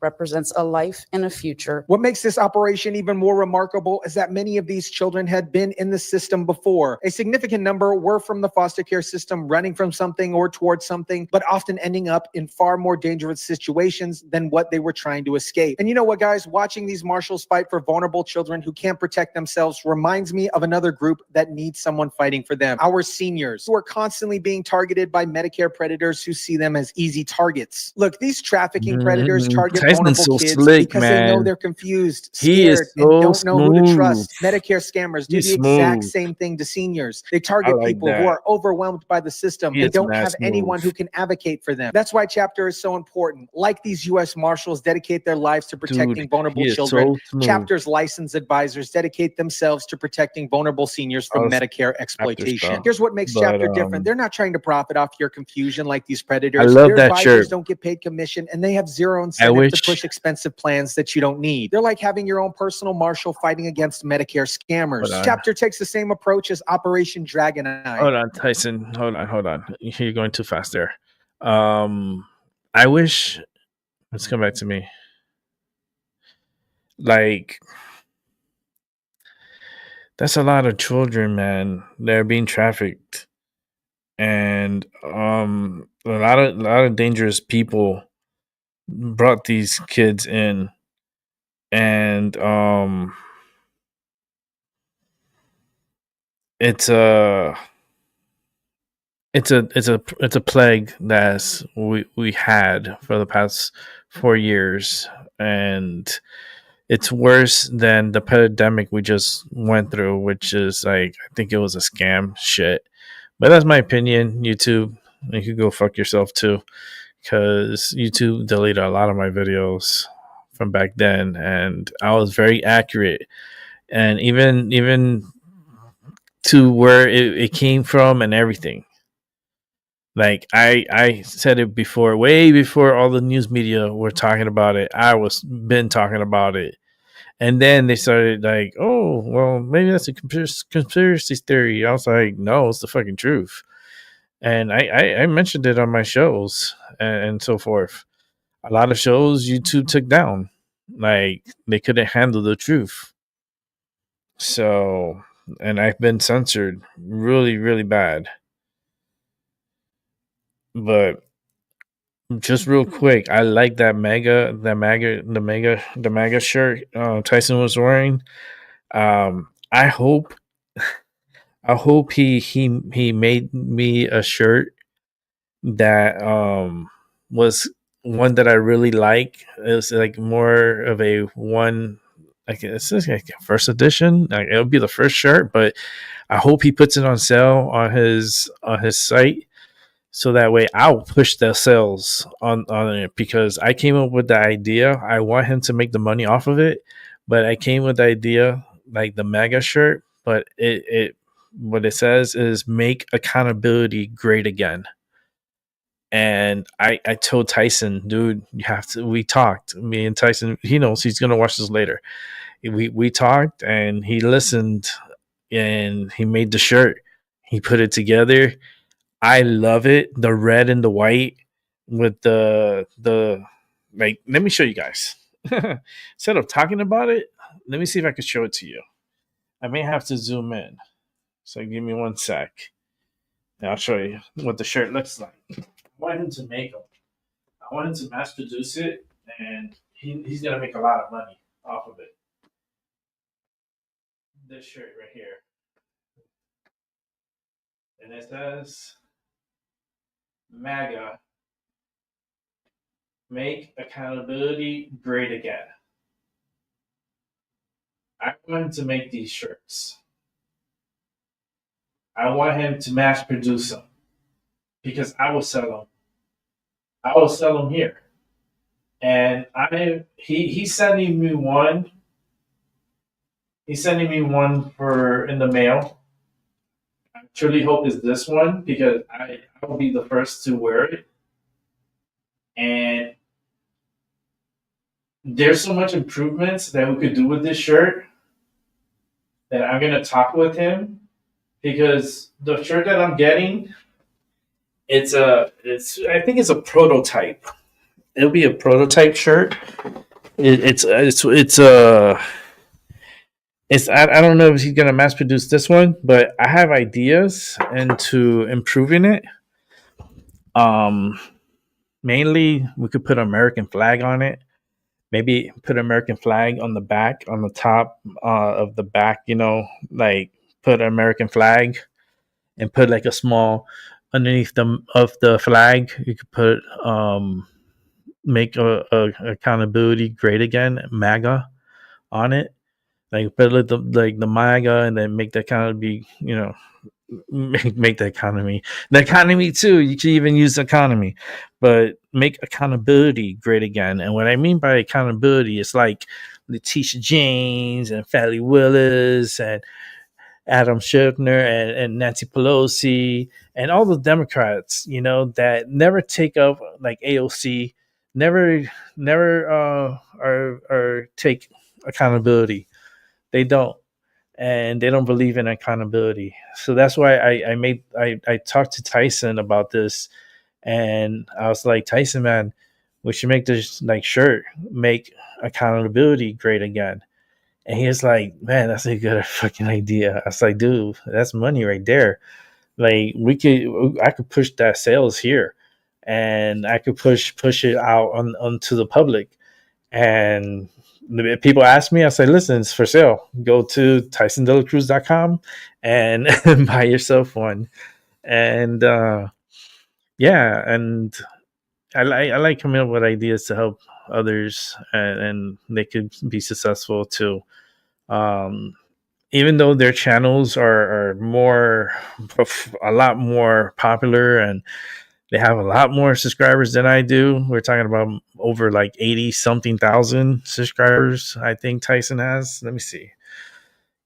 represents a life and a future. What makes this operation even more remarkable is that many of these children had been in the system before. A significant number were from the foster care system, running from something or towards something, but often ending up in far more dangerous situations than what they were trying to escape. And you know what, guys? Watching these marshals fight for vulnerable children who can't protect themselves reminds me of another group that needs someone fighting for them. Our seniors, who are constantly being targeted by Medicare predators who see them as easy targets. Look, these trafficking predators target vulnerable kids because they know they're confused, scared, and don't know who to trust. Medicare scammers do the exact same thing to seniors. They target people who are overwhelmed by the system and don't have anyone who can advocate for them. That's why Chapter is so important. Like these U.S. Marshals dedicate their lives to protecting vulnerable children, Chapter's licensed advisors dedicate themselves to protecting vulnerable seniors from Medicare exploitation. Here's what makes Chapter different. They're not trying to profit off your confusion like these predators. I love their that advisors shirt. Don't get paid commission, and they have zero incentive to push expensive plans that you don't need. They're like having your own personal marshal fighting against Medicare scammers. Chapter takes the same approach as Operation Dragon Eye. Hold on, Tyson. Hold on. You're going too fast there. I wish. Let's come back to me. Like, that's a lot of children, man. They're being trafficked, and a lot of dangerous people brought these kids in, and it's a plague that we had for the past 4 years, and it's worse than the pandemic we just went through, which is like, I think it was a scam shit. But that's my opinion. YouTube, you could go fuck yourself too, because YouTube deleted a lot of my videos from back then, and I was very accurate, and even to where it came from and everything. Like, I said it before, way before all the news media were talking about it. I was been talking about it. And then they started like, oh, well, maybe that's a conspiracy theory. I was like, no, it's the fucking truth. And I mentioned it on my shows and so forth. A lot of shows YouTube took down. Like, they couldn't handle the truth. So, and I've been censored really, really bad. But just real quick, I like that the mega shirt Tyson was wearing. I hope he made me a shirt that was one that I really like. It was like more of a one, like it's just like a first edition. Like it'll be the first shirt, but I hope he puts it on sale on his site, so that way I'll push the sales on it, because I came up with the idea. I want him to make the money off of it, but I came with the idea like the mega shirt, but it what it says is make accountability great again. And I told Tyson, dude, you have to. We talked. Me and Tyson, he knows he's gonna watch this later. We talked and he listened and he made the shirt. He put it together. I love it. The red and the white with the like. Let me show you guys. Instead of talking about it, let me see if I can show it to you. I may have to zoom in. So give me one sec. And I'll show you what the shirt looks like. I want him to make them. I want him to mass produce it, and he's gonna make a lot of money off of it. This shirt right here, and it says MAGA, make accountability great again. I want him to make these shirts. I want him to mass produce them, because I will sell them. I will sell them here. And he's sending me one. He's sending me one for in the mail. I truly hope it's this one, because I will be the first to wear it. And there's so much improvements that we could do with this shirt that I'm gonna talk with him, because the shirt that I'm getting, I think it's a prototype. It'll be a prototype shirt. I don't know if he's gonna mass produce this one, but I have ideas into improving it. Mainly we could put an American flag on it. Maybe put American flag on the back, on the top of the back. Like put an American flag, and put like a small underneath the flag. You could put make a accountability great again, MAGA, on it. Like put like the MAGA, and then make that kind of be, make the economy too. You can even use economy, but make accountability great again. And what I mean by accountability is like Letitia James and Fally Willis and Adam Schiffner and Nancy Pelosi and all the Democrats, that never take up, like AOC, never or take accountability. They don't. And they don't believe in accountability. So that's why I talked to Tyson about this, and I was like, Tyson, man, we should make this like shirt, make accountability great again. And he was like, man, that's a good fucking idea. I was like, dude, that's money right there. Like I could push that sales here, and I could push it out onto the public. And people ask me, I say, listen, it's for sale. Go to TysonDelaCruz.com and buy yourself one. And yeah, and I like coming up with ideas to help others, and they could be successful too. Even though their channels are a lot more popular, and they have a lot more subscribers than I do. We're talking about over like 80 something thousand subscribers. I think Tyson has. Let me see.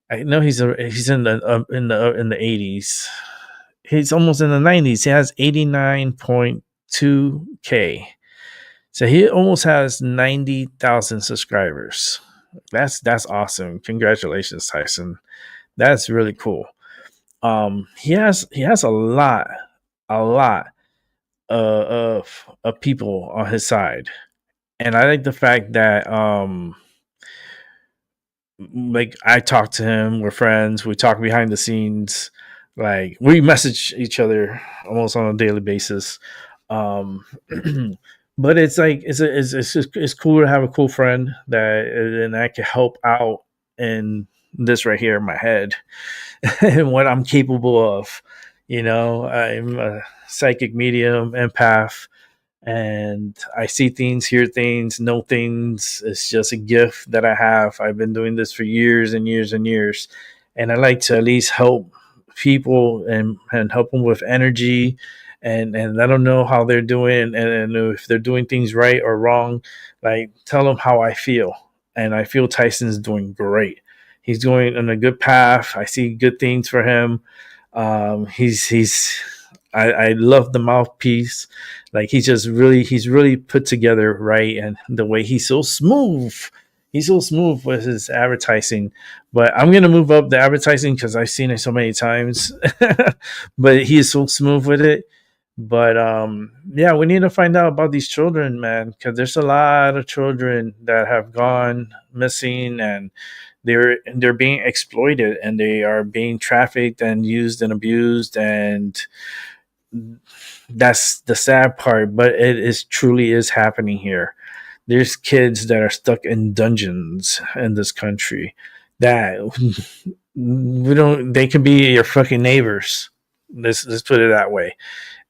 I know he's in the 80s. He's almost in the 90s. He has 89.2K. So he almost has 90,000 subscribers. That's awesome. Congratulations, Tyson. That's really cool. He has a lot of people on his side, and I like the fact that like I talk to him, we're friends, we talk behind the scenes, like we message each other almost on a daily basis. But it's like it's cool to have a cool friend that and I can help out in this right here in my head and what I'm capable of. You know, I'm a psychic medium, empath, and I see things, hear things, know things. It's just a gift that I have. I've been doing this for years and years and years. And I like to at least help people and help them with energy and let them know how they're doing and if they're doing things right or wrong. Like, tell them how I feel. And I feel Tyson's doing great. He's going on a good path. I see good things for him. I love the mouthpiece. Like, he's really put together right, and the way he's so smooth with his advertising. But I'm gonna move up the advertising because I've seen it so many times. But he is so smooth with it. But yeah, we need to find out about these children, man, because there's a lot of children that have gone missing, and they're being exploited, and they are being trafficked and used and abused, and that's the sad part. But it is truly is happening here. There's kids that are stuck in dungeons in this country that they can be your fucking neighbors. Let's put it that way.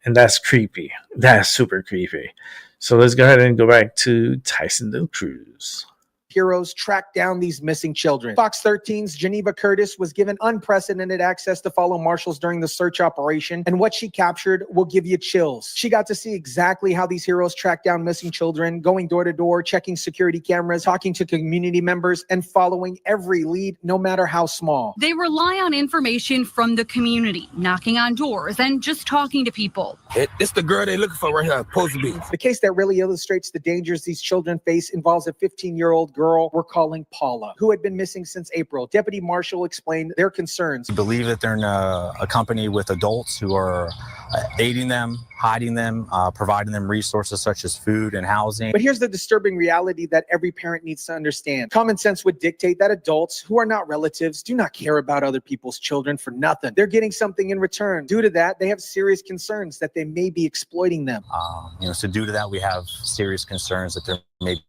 And that's creepy. That's super creepy. So let's go ahead and go back to Tyson Del Cruz. Heroes track down these missing children. Fox 13's Geneva Curtis was given unprecedented access to follow marshals during the search operation, and what she captured will give you chills. She got to see exactly how these heroes track down missing children, going door to door, checking security cameras, talking to community members, and following every lead, no matter how small. They rely on information from the community, knocking on doors and just talking to people. It's the girl they're looking for right here, supposed to be. The case that really illustrates the dangers these children face involves a 15-year-old girl we're calling Paula, who had been missing since April. Deputy Marshal explained their concerns. We believe that they're in a company with adults who are aiding them, hiding them, providing them resources such as food and housing. But here's the disturbing reality that every parent needs to understand. Common sense would dictate that adults who are not relatives do not care about other people's children for nothing. They're getting something in return. Due to that, they have serious concerns that they may be exploiting them. So due to that, we have serious concerns that there may be.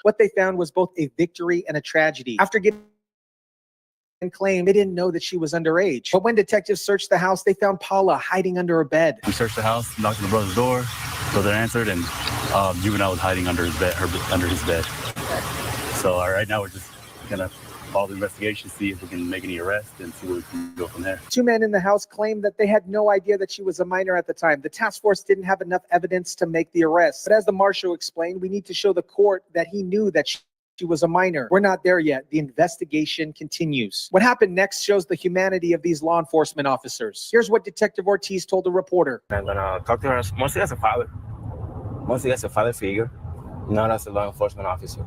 What they found was both a victory and a tragedy. After getting claimed, they didn't know that she was underage. But when detectives searched the house, they found Paula hiding under her bed. We searched the house, knocked on the brother's door, so they answered, and Juvenile was hiding under his bed. So right now we're just gonna follow the investigation, see if we can make any arrests, and see where we can go from there. Two men in the house claimed that they had no idea that she was a minor at the time. The task force didn't have enough evidence to make the arrest. But as the marshal explained, we need to show the court that he knew that she was a minor. We're not there yet. The investigation continues. What happened next shows the humanity of these law enforcement officers. Here's what Detective Ortiz told the reporter. I'm gonna talk to her mostly as a father. Mostly as a father figure, not as a law enforcement officer.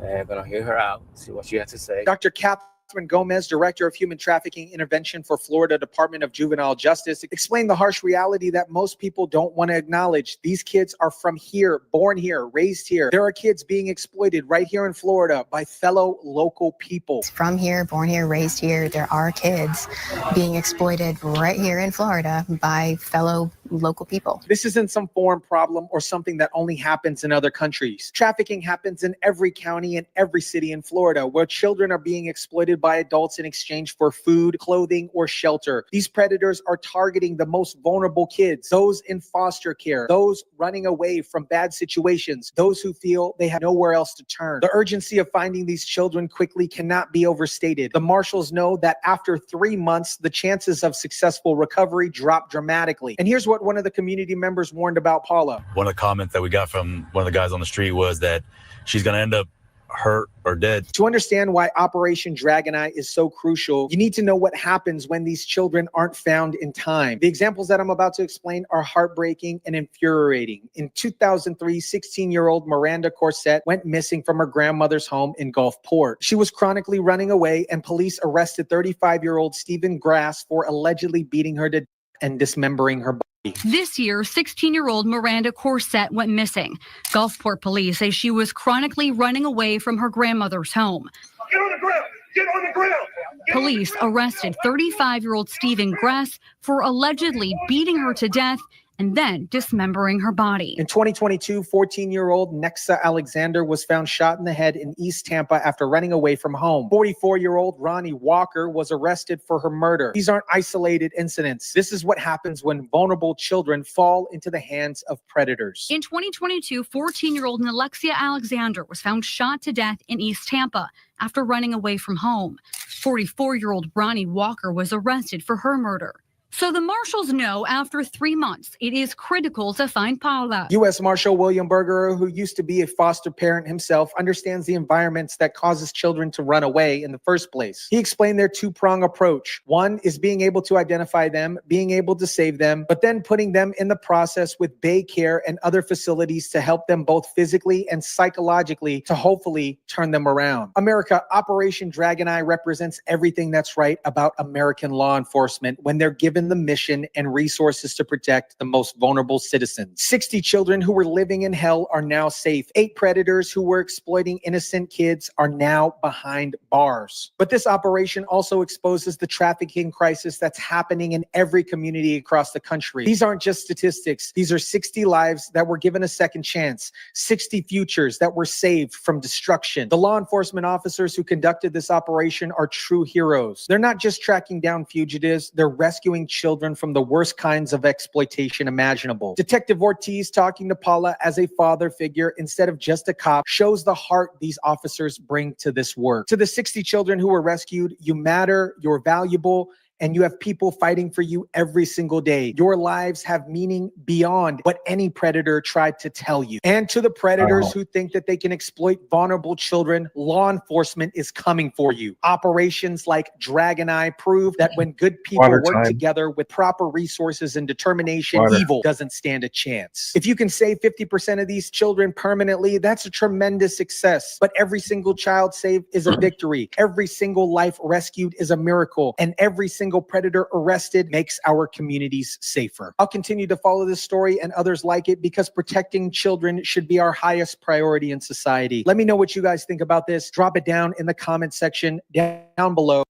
I'm going to hear her out, see what she has to say. Dr. Catherine Gomez, Director of Human Trafficking Intervention for Florida Department of Juvenile Justice, explained the harsh reality that most people don't want to acknowledge. These kids are from here, born here, raised here. There are kids being exploited right here in Florida by fellow local people. From here, born here, raised here, there are kids being exploited right here in Florida by fellow local people. This isn't some foreign problem or something that only happens in other countries. Trafficking happens in every county and every city in Florida, where children are being exploited by adults in exchange for food, clothing, or shelter. These predators are targeting the most vulnerable kids, those in foster care, those running away from bad situations, those who feel they have nowhere else to turn. The urgency of finding these children quickly cannot be overstated. The marshals know that after 3 months, the chances of successful recovery drop dramatically. And here's what one of the community members warned about Paula. One of the comments that we got from one of the guys on the street was that she's going to end up hurt or dead. To understand why Operation Dragon Eye is so crucial, you need to know what happens when these children aren't found in time. The examples that I'm about to explain are heartbreaking and infuriating. In 2003, 16-year-old Miranda Corsett went missing from her grandmother's home in Gulfport. She was chronically running away, and police arrested 35-year-old Stephen Grass for allegedly beating her to death and dismembering her body. This year, 16-year-old Miranda Corsett went missing. Gulfport police say she was chronically running away from her grandmother's home. Get on the ground! Get on the ground! Police arrested 35-year-old Stephen Grass for allegedly beating her to death and then dismembering her body. In 2022, 14-year-old Nexa Alexander was found shot in the head in East Tampa after running away from home. 44-year-old Ronnie Walker was arrested for her murder. These aren't isolated incidents. This is what happens when vulnerable children fall into the hands of predators. In 2022, 14-year-old Alexia Alexander was found shot to death in East Tampa after running away from home. 44-year-old Ronnie Walker was arrested for her murder. So the marshals know after 3 months, it is critical to find Paula. U.S. Marshal William Berger, who used to be a foster parent himself, understands the environments that causes children to run away in the first place. He explained their two-prong approach. One is being able to identify them, being able to save them, but then putting them in the process with day care and other facilities to help them both physically and psychologically to hopefully turn them around. America, Operation Dragon Eye represents everything that's right about American law enforcement when they're given the mission and resources to protect the most vulnerable citizens. 60 children who were living in hell are now safe. 8 predators who were exploiting innocent kids are now behind bars. But this operation also exposes the trafficking crisis that's happening in every community across the country. These aren't just statistics. These are 60 lives that were given a second chance, 60 futures that were saved from destruction. The law enforcement officers who conducted this operation are true heroes. They're not just tracking down fugitives, they're rescuing children from the worst kinds of exploitation imaginable. Detective Ortiz, talking to Paula as a father figure instead of just a cop, shows the heart these officers bring to this work. To the 60 children who were rescued, you matter, you're valuable, and you have people fighting for you every single day. Your lives have meaning beyond what any predator tried to tell you. And to the predators who think that they can exploit vulnerable children, law enforcement is coming for you. Operations like Dragon Eye prove that when good people work together with proper resources and determination, evil doesn't stand a chance. If you can save 50% of these children permanently, that's a tremendous success. But every single child saved is a victory. Every single life rescued is a miracle. And every single predator arrested makes our communities safer. I'll continue to follow this story and others like it because protecting children should be our highest priority in society. Let me know what you guys think about this. Drop it down in the comment section down below.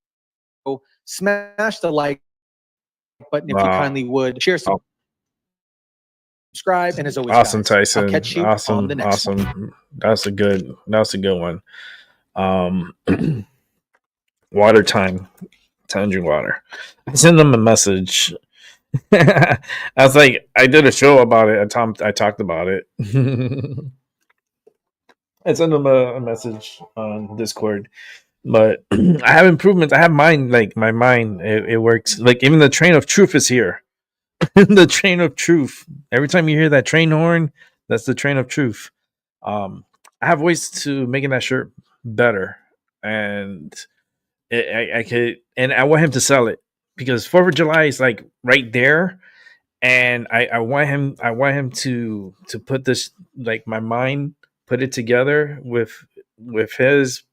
Smash the like button if you kindly would. Share some. Subscribe, and as always, Awesome, guys, Tyson. I'll catch you on the next one. Awesome. That's a good one. Water time. Time to drink water. I sent them a message. I was like, I did a show about it. I talked about it. I sent them a message on Discord. But I have improvements. I have mine, like my mind. It works. Like even the train of truth is here. The train of truth. Every time you hear that train horn, that's the train of truth. I have ways to making that shirt better, and I could, and I want him to sell it because 4th of July is like right there, and I want him to put this, like my mind, put it together with his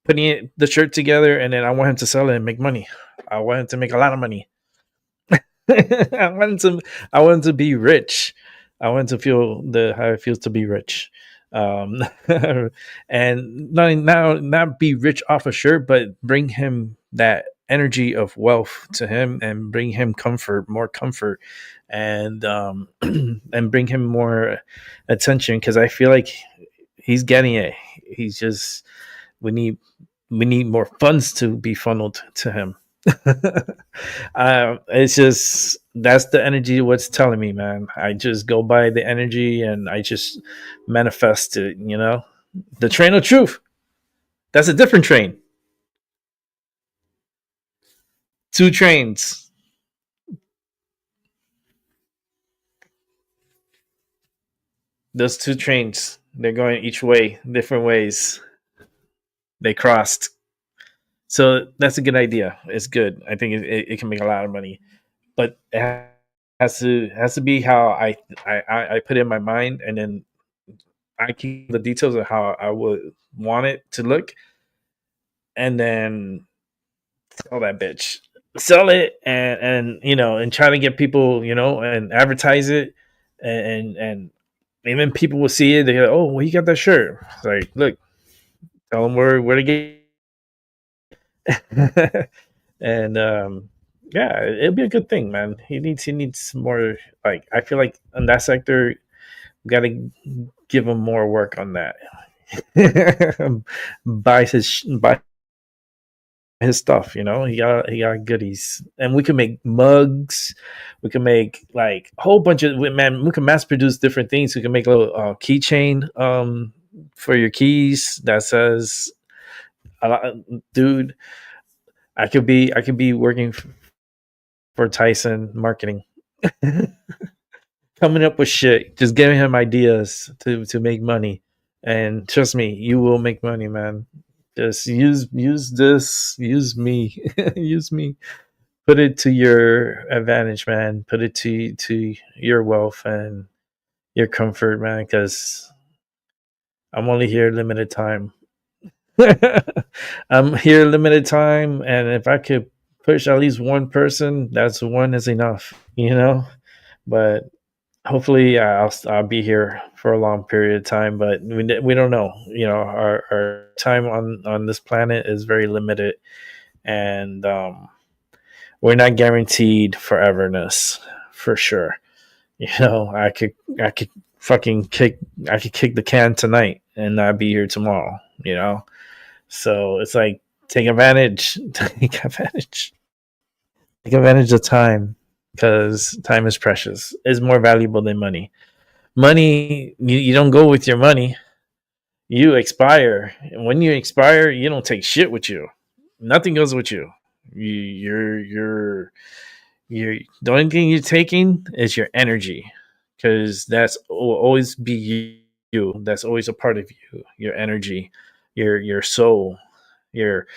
putting the shirt together, and then I want him to sell it and make money. I want him to make a lot of money. I want him to be rich. I want him to feel how it feels to be rich. And not be rich off a shirt, but bring him that energy of wealth to him and bring him more comfort, and and bring him more attention, because I feel like he's getting it. He's just, we need more funds to be funneled to him. It's just, that's the energy what's telling me, man. I just go by the energy and I just manifest it, the train of truth. That's a different train. 2 trains. Those 2 trains, they're going each way, different ways. They crossed. So that's a good idea. It's good. I think it can make a lot of money, but it has to be how I put it in my mind, and then I keep the details of how I would want it to look, and then sell that bitch, sell it, and and try to get people, and advertise it, and even people will see it. They go, oh, well, you got that shirt. It's like, look, tell them where to get. And Yeah, it'll be a good thing, man. He needs more. Like, I feel like in that sector, got to give him more work on that. Buy his stuff, he got goodies, and we can make mugs. We can make like a whole bunch of, man. We can mass produce different things. We can make a little keychain for your keys that says, dude, I could be working for Tyson marketing. Coming up with shit, just giving him ideas to make money. And trust me, you will make money, man. Just use this, use me, use me. Put it to your advantage, man. Put it to your wealth and your comfort, man. Because I'm only here limited time. I'm here limited time, and if I could push at least one person, that's one is enough, But hopefully, I'll be here for a long period of time, but we don't know. Our time on this planet is very limited, and we're not guaranteed foreverness for sure. I could fucking kick the can tonight and not be here tomorrow. So it's like, take advantage, take advantage of time, because time is precious. It's more valuable than money. Money, you don't go with your money. You expire, and when you expire, you don't take shit with you. Nothing goes with you. You're the only thing you're taking is your energy, because that's will always be you. That's always a part of you. Your energy, your soul, your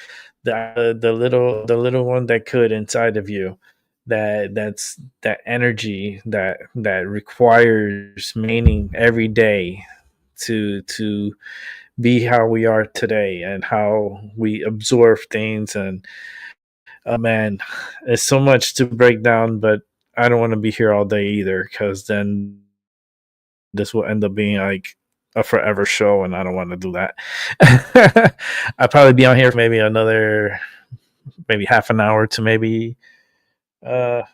the little one that could inside of you, that's that energy that requires meaning every day to be how we are today and how we absorb things. And man, it's so much to break down, but I don't want to be here all day either, because then this will end up being like a forever show, and I don't want to do that. I'll probably be on here for maybe half an hour to maybe another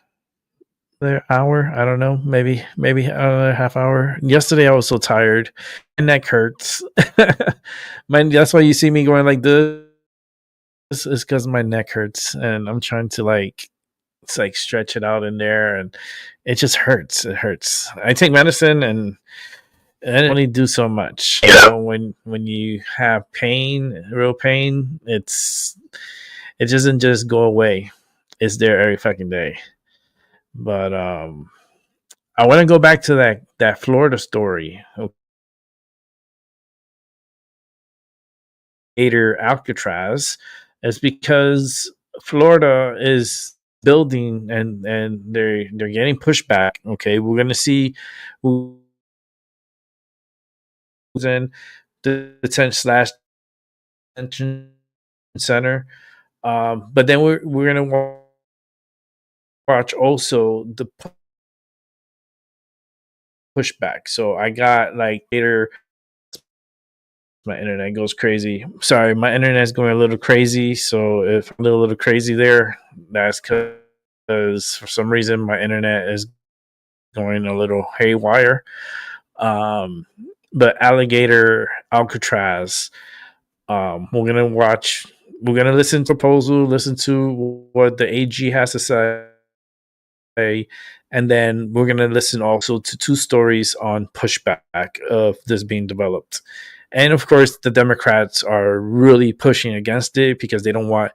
hour. I don't know, maybe another half hour. Yesterday I was so tired, my neck hurts. That's why you see me going like this. Is because my neck hurts, and I'm trying to it's like stretch it out in there, and it just hurts. It hurts. I take medicine, and it only do so much. When you have pain, real pain, it doesn't just go away. It's there every fucking day. But I want to go back to that Florida story. Alligator Alcatraz is because Florida is building, and they're getting pushback. Okay, we're gonna see who's in the detention center, but then we're gonna watch also the pushback. So I got like later. My internet goes crazy. Sorry, my internet is going a little crazy. So if I'm a little crazy there, that's because for some reason my internet is going a little haywire. But Alligator Alcatraz, we're gonna watch. We're gonna listen to proposal, listen to what the AG has to say, and then we're gonna listen also to two stories on pushback of this being developed. And of course, the Democrats are really pushing against it because they don't want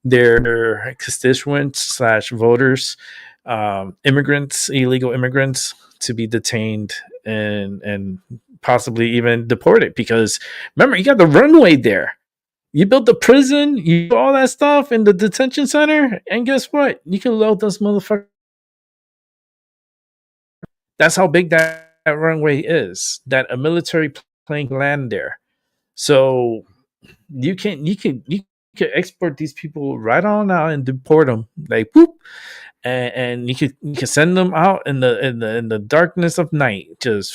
their constituents / voters, immigrants, illegal immigrants, to be detained and possibly even deported. Because remember, you got the runway there. You built the prison, you do all that stuff in the detention center, and guess what? You can load those motherfuckers. That's how big that runway is. That a military plane can land there. So you can export these people right on out and deport them, like boop, and you can send them out in the darkness of night, just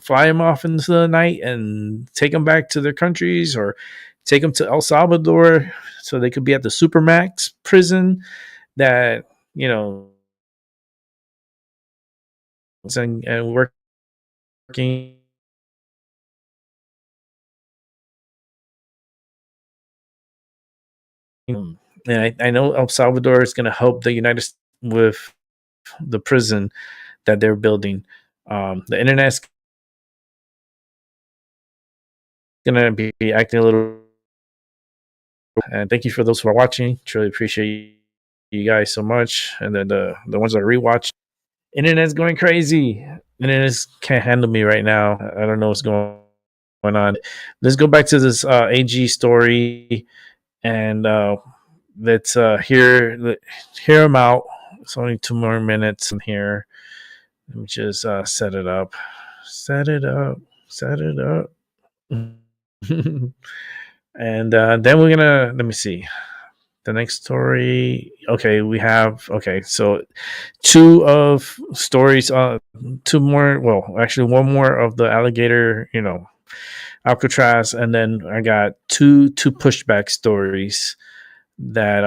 fly them off into the night and take them back to their countries, or take them to El Salvador so they could be at the Supermax prison that you know, and working. And I know El Salvador is going to help the United States with the prison that they're building. The internet's going to be acting a little. And thank you for those who are watching. Truly appreciate you guys so much. And then the ones that rewatch. Internet's going crazy. Internet can't handle me right now. I don't know what's going on. Let's go back to this AG story, and let's hear him out. It's only 2 more minutes in here. Let me just set it up. Set it up. And then we're gonna, let me see the next story. Okay, we have, so 2 of stories, 2 more, well, actually 1 more of the alligator, Alcatraz, and then I got two pushback stories that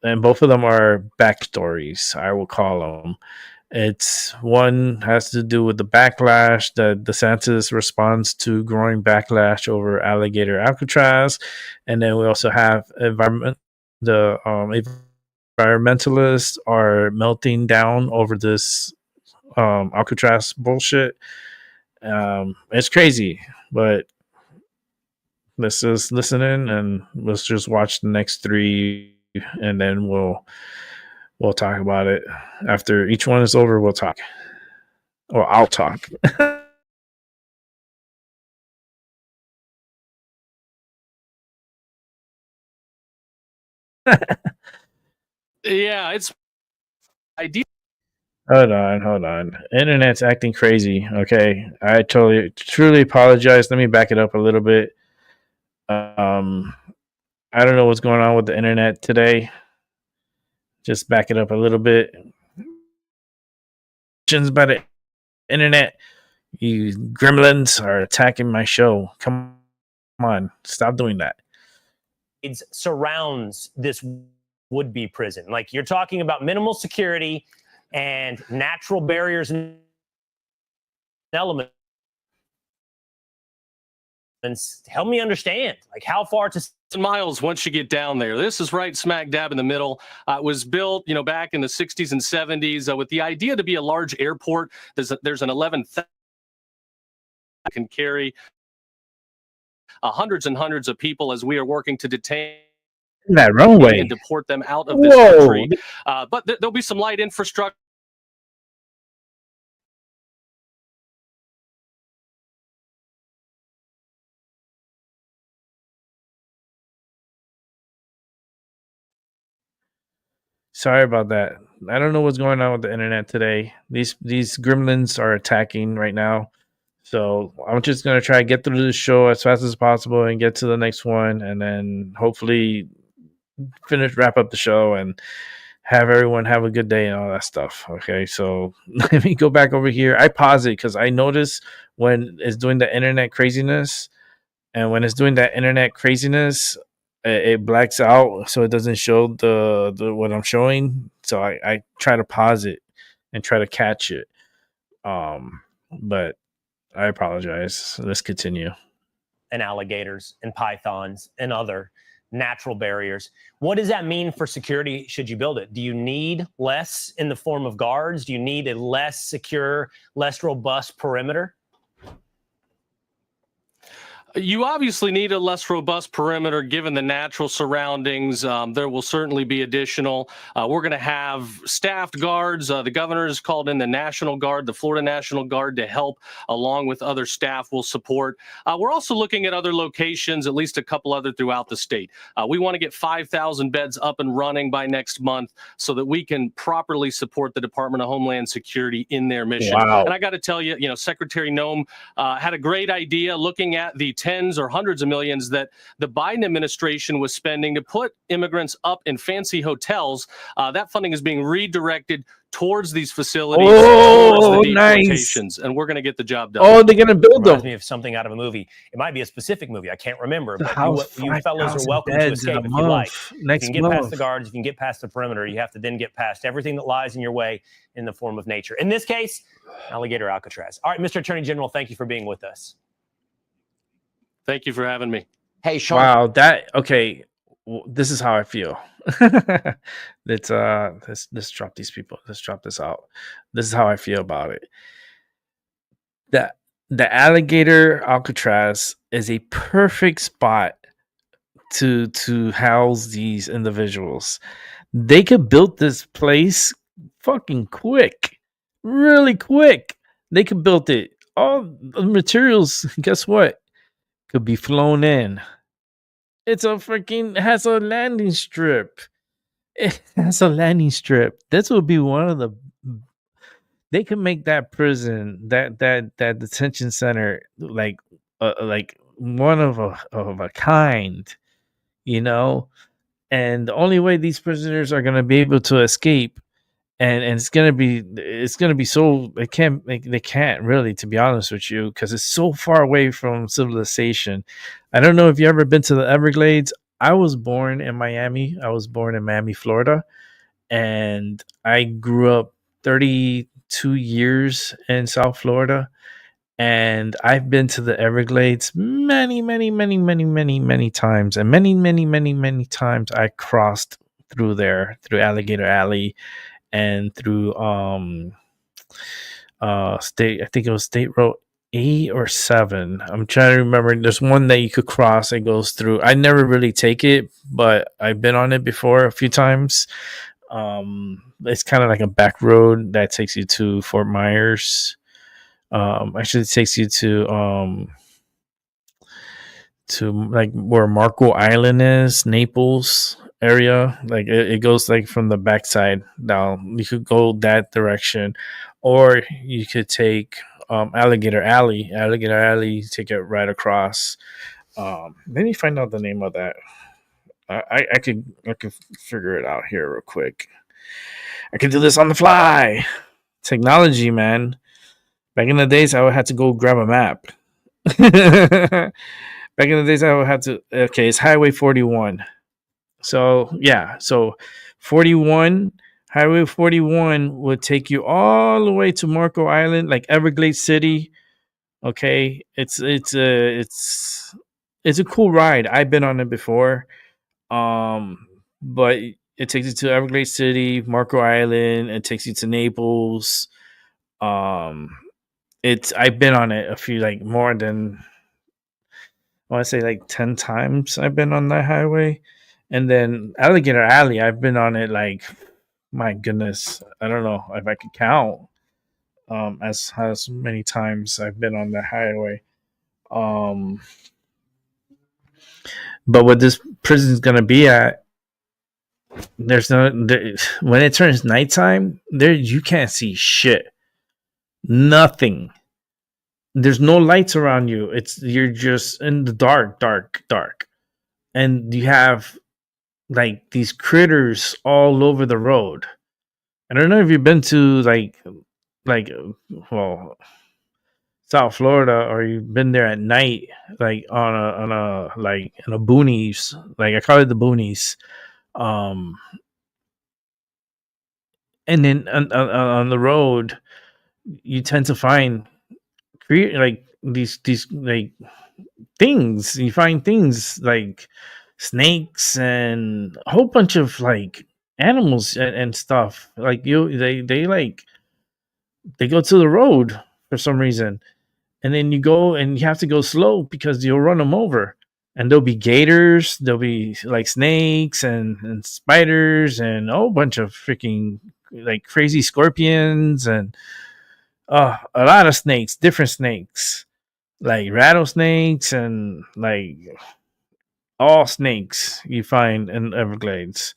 and both of them are backstories, I will call them. It's one has to do with the backlash that DeSantis responds to growing backlash over Alligator Alcatraz, and then we also have environmentalists are melting down over this Alcatraz bullshit. It's crazy, but let's just listen in and let's just watch the next 3, and then we'll talk about it. After each one is over, we'll talk. Or I'll talk. Yeah, it's idea. Hold on. Internet's acting crazy. Okay. I truly apologize. Let me back it up a little bit. I don't know what's going on with the internet today. Just back it up a little bit. By the internet, you gremlins are attacking my show. Come on, stop doing that. It surrounds this would-be prison. Like, you're talking about minimal security and natural barriers and elements. Help me understand, like, how far to miles once you get down there. This is right smack dab in the middle. It was built, back in the 60s and 70s with the idea to be a large airport. There's an 11,000 can carry hundreds and hundreds of people as we are working to detain that runway and deport them out of this country. But there'll be some light infrastructure. Sorry about that. I don't know what's going on with the internet today. These gremlins are attacking right now. So I'm just going to try to get through this show as fast as possible and get to the next one, and then hopefully wrap up the show and have everyone have a good day and all that stuff. Okay, so let me go back over here. I pause it because I notice when it's doing the internet craziness, and when it's doing that internet craziness, it blacks out, so it doesn't show the what I'm showing. So I try to pause it and try to catch it. But I apologize. Let's continue. And alligators and pythons and other natural barriers. What does that mean for security should you build it? Do you need less in the form of guards? Do you need a less secure, less robust perimeter? You obviously need a less robust perimeter given the natural surroundings. There will certainly be additional. We're going to have staffed guards. The governor has called in the National Guard, the Florida National Guard, to help, along with other staff will support. We're also looking at other locations, at least a couple other throughout the state. We want to get 5,000 beds up and running by next month so that we can properly support the Department of Homeland Security in their mission. Wow. And I got to tell you, Secretary Noem had a great idea looking at the tens or hundreds of millions that the Biden administration was spending to put immigrants up in fancy hotels. That funding is being redirected towards these facilities, towards the deportations, and we're going to get the job done. Oh, they're going to build Reminds them. me of something out of a movie. It might be a specific movie. I can't remember, The but house, you fellas are 5,000 welcome to beds in escape a if you like. month, If next you can get past month. the guards, if you can get past the perimeter, you have to then get past everything that lies in your way in the form of nature. In this case, Alligator Alcatraz. All right, Mr. Attorney General, thank you for being with us. Thank you for having me. Hey, Sean. Wow, okay. This is how I feel. Let's drop these people. Let's drop this out. This is how I feel about it. The Alligator Alcatraz is a perfect spot to house these individuals. They could build this place fucking quick, really quick. They could build it. All the materials, guess what, could be flown in. It has a landing strip. It has a landing strip. This would be one of the. They could make that prison, that detention center, like one of a kind, you know. And the only way these prisoners are gonna be able to escape, and it's gonna be so they can't really, to be honest with you, because it's so far away from civilization. I don't know if you ever been to the Everglades. I was born in Miami. I was born in Miami, Florida, and I grew up 32 years in South Florida. And I've been to the Everglades many, many, many, many, many, many times. And many, many, many, many times I crossed through there, through Alligator Alley and through I think it was State Road 8 or 7. I'm trying to remember. There's one that you could cross. It goes through. I never really take it, but I've been on it before a few times. It's kind of like a back road that takes you to Fort Myers. Actually, it takes you to like where Marco Island is, Naples area. Like it goes like from the backside down. You could go that direction, or you could take Alligator Alley. Alligator Alley, take it right across. Let me find out the name of that. I could figure it out here real quick. I could do this on the fly. Technology, man. Back in the days, I would have to go grab a map. Back in the days, I would have to. Okay, it's Highway 41. So yeah, so 41, Highway 41 would take you all the way to Marco Island, like Everglades City. Okay, it's a cool ride. I've been on it before. But it takes you to Everglades City, Marco Island. It takes you to Naples. I've been on it a few, like more than, I want to say like 10 times I've been on that highway. And then Alligator Alley, I've been on it like, my goodness, I don't know if I could count as many times I've been on the highway. But what this prison is gonna be at, when it turns nighttime, you can't see shit. Nothing. There's no lights around you. You're just in the dark, and you have like these critters all over the road. I don't know if you've been to well, South Florida, or you've been there at night, like on a like in a boonies, like I call it the boonies. And then on the road, you tend to find like these like things. You find things like snakes and a whole bunch of like animals and stuff. Like they go to the road for some reason, and then you go and you have to go slow because you'll run them over. And there'll be gators, there'll be like snakes and spiders and a whole bunch of freaking like crazy scorpions and a lot of snakes, different snakes, like rattlesnakes and like all snakes you find in Everglades.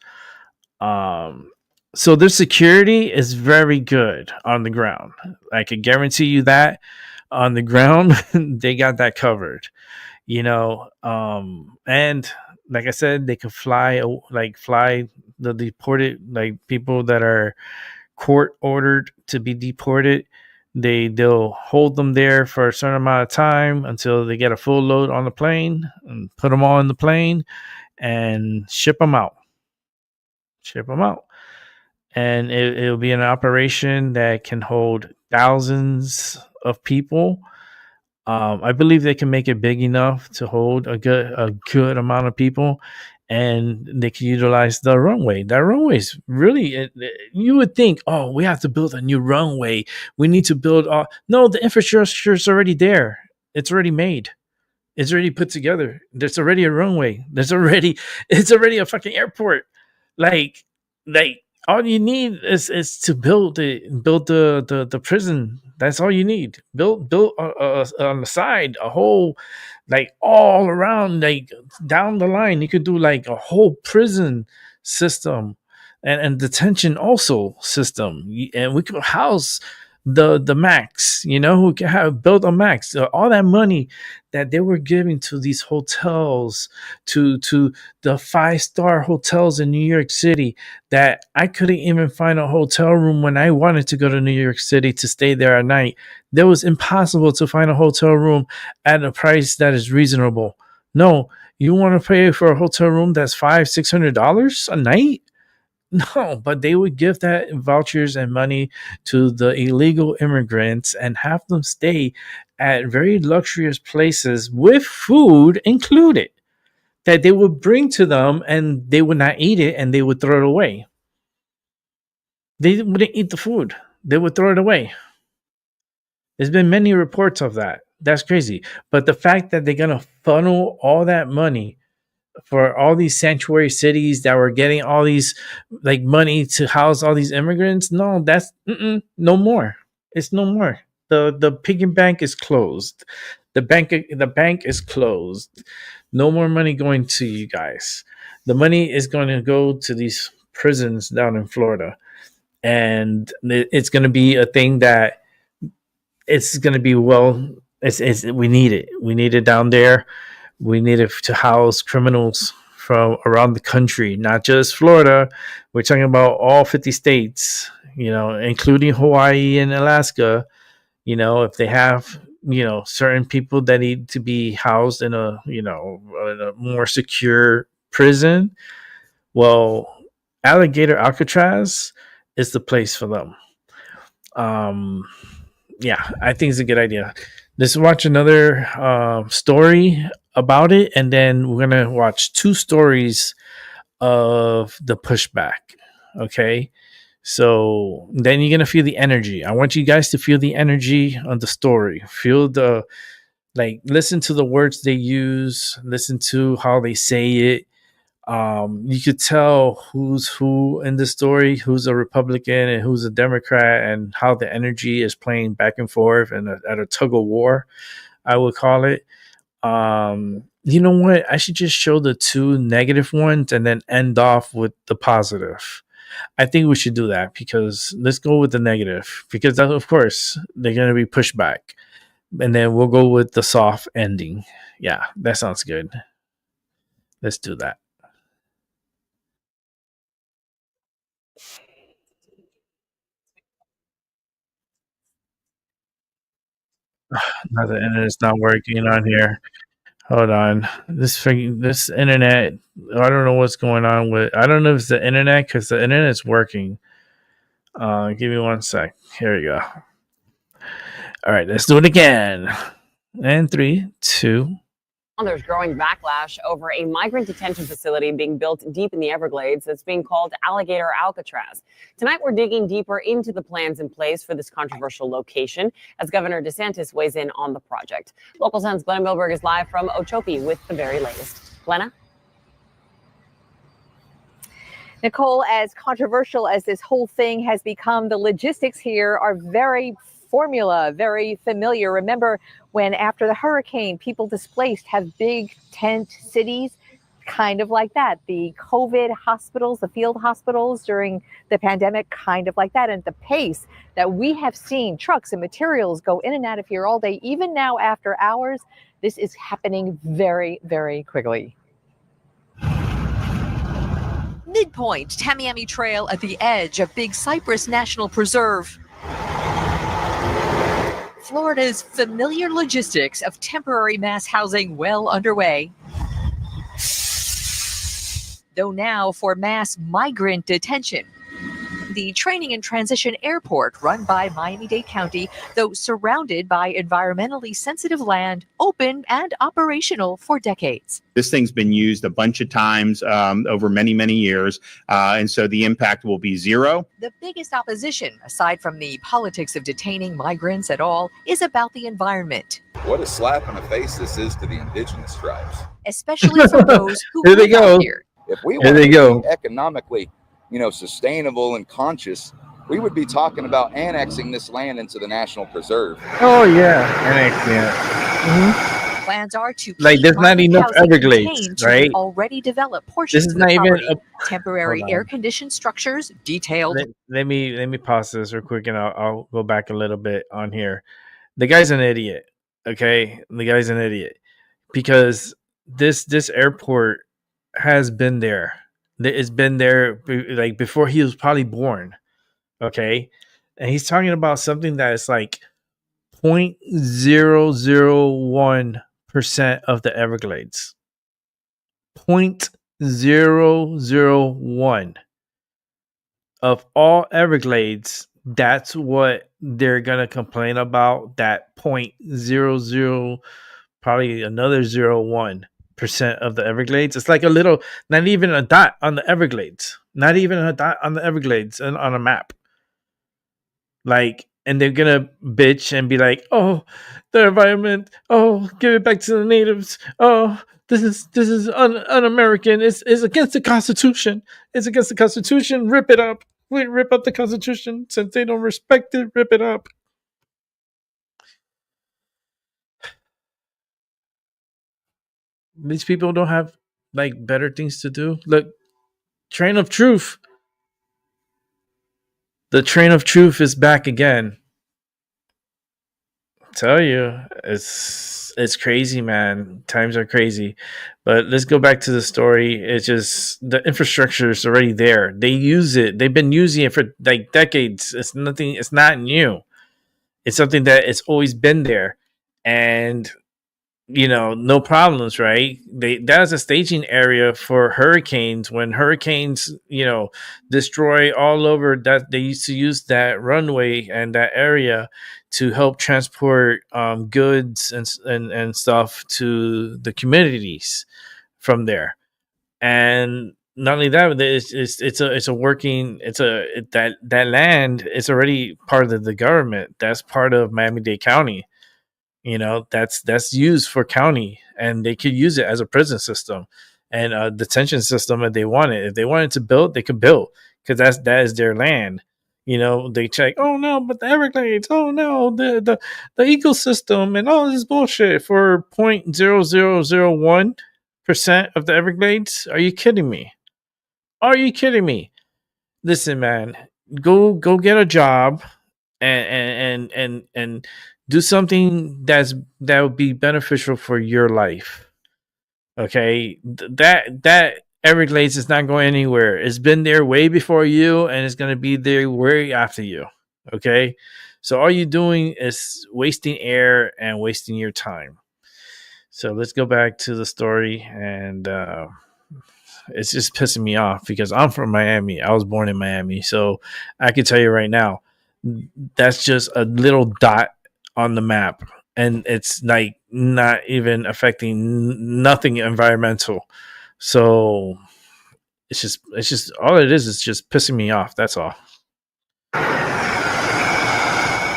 So their security is very good on the ground. I can guarantee you that on the ground they got that covered. And like I said, they could fly the deported, like people that are court ordered to be deported. They'll hold them there for a certain amount of time until they get a full load on the plane and put them all in the plane and ship them out. And it'll be an operation that can hold thousands of people. I believe they can make it big enough to hold a good amount of people, and they can utilize the runway. That runway is really, you would think, oh, we have to build a new runway. We need to build. No, the infrastructure is already there. It's already made. It's already put together. There's already a runway. It's already a fucking airport. Like all you need is to build the prison. That's all you need. Build on the side a whole, like all around, like down the line. You could do like a whole prison system and detention also system, and we could house the max. We could have built a max. All that money that they were giving to these hotels, to the 5-star hotels in New York City, that I couldn't even find a hotel room when I wanted to go to New York City to stay there at night. It was impossible to find a hotel room at a price that is reasonable. No, you want to pay for a hotel room that's $500-$600 a night? No, but they would give that vouchers and money to the illegal immigrants and have them stay at very luxurious places with food included that they would bring to them, and they would not eat it and they would throw it away. They wouldn't eat the food. They would throw it away. There's been many reports of that. That's crazy. But the fact that they're going to funnel all that money for all these sanctuary cities that were getting all these like money to house all these immigrants, no, that's no more. It's no more. The piggy bank is closed. The bank is closed. No more money going to you guys. The money is going to go to these prisons down in Florida, and it's going to be a thing that it's going to be we need it. We need it down there. We need it to house criminals from around the country, not just Florida. We're talking about all 50 states, including Hawaii and Alaska. If they have, certain people that need to be housed in a more secure prison, well, Alligator Alcatraz is the place for them. Yeah, I think it's a good idea. Let's watch another story about it, and then we're gonna watch 2 stories of the pushback. Okay, so then you're gonna feel the energy. I want you guys to feel the energy on the story. Feel the listen to the words they use. Listen to how they say it. You could tell who's who in the story, who's a Republican and who's a Democrat, and how the energy is playing back and forth and at a tug of war, I would call it. You know what? I should just show the 2 negative ones and then end off with the positive. I think we should do that, because let's go with the negative, because of course they're going to be pushed back, and then we'll go with the soft ending. Yeah, that sounds good. Let's do that. Now the internet's not working on here. Hold on. This internet, I don't know what's going on with. I don't know if it's the internet, because the internet's working. Give me 1 sec. Here we go. All right, let's do it again. And 3, 2. There's growing backlash over a migrant detention facility being built deep in the Everglades that's being called Alligator Alcatraz. Tonight, we're digging deeper into the plans in place for this controversial location as Governor DeSantis weighs in on the project. Local 10's Glenna Milberg is live from Okeechobee with the very latest. Glenna? Nicole, as controversial as this whole thing has become, the logistics here are very familiar. Remember when after the hurricane, people displaced have big tent cities, kind of like that. The COVID hospitals, the field hospitals during the pandemic, kind of like that. And the pace that we have seen trucks and materials go in and out of here all day, even now after hours, This is happening very, very quickly. Midpoint, Tamiami Trail at the edge of Big Cypress National Preserve. Florida's familiar logistics of temporary mass housing well underway. Though now for mass migrant detention. The training and transition airport run by Miami-Dade County, though surrounded by environmentally sensitive land, open and operational for decades. This thing's been used a bunch of times over many, many years, and so the impact will be zero. The biggest opposition, aside from the politics of detaining migrants at all, is about the environment. What a slap in the face this is to the indigenous tribes. Especially for those who Here they live out go. here. If we Here want they to go. be economically, sustainable and conscious, we would be talking about annexing this land into the National Preserve. Oh yeah, and Plans are to like keep there's not migrant enough housing Everglades, contained to right? the already developed portions This is of the not even property. a- Temporary Hold on. air-conditioned structures, detailed. Let me pause this real quick, and I'll go back a little bit on here. The guy's an idiot. Okay, the guy's an idiot because this airport has been there. It's been there like before he was probably born. Okay, and he's talking about something that is like 0.001% of the Everglades. 0.001 of all Everglades. That's what they're gonna complain about. That 0.00, probably another 0.01% of the Everglades. It's like a little, not even a dot on the Everglades. Not even a dot on the Everglades and on a map. Like, and they're gonna bitch and be like, "Oh, the environment. Oh, give it back to the natives. Oh, this is un-American. It's against the Constitution. It's against the Constitution. Rip it up. We rip up the Constitution since they don't respect it. Rip it up." These people don't have like better things to do. Look, Train of Truth. The Train of Truth is back again. Tell you, it's crazy, man. Times are crazy. But let's go back to the story. It's just the infrastructure is already there. They use it. They've been using it for like decades. It's nothing. It's not new. It's something that it's always been there, and no problems, right? That's a staging area for hurricanes. When hurricanes, destroy all over, that they used to use that runway and that area to help transport goods and stuff to the communities from there. And not only that, that land is already part of the government. That's part of Miami-Dade County. That's used for county, and they could use it as a prison system and a detention system if they wanted. If they wanted to build, they could build because that is their land. They check. Oh no, but the Everglades. Oh no, the ecosystem and all this bullshit for 0.0001% of the Everglades. Are you kidding me? Are you kidding me? Listen, man, go get a job and do something that would be beneficial for your life. Okay, that Everglades is not going anywhere. It's been there way before you, and it's going to be there way after you. Okay, so all you're doing is wasting air and wasting your time. So let's go back to the story, and it's just pissing me off because I'm from Miami. I was born in Miami, so I can tell you right now, that's just a little dot on the map, and it's like not even affecting nothing environmental. So it's just all it is just pissing me off. That's all.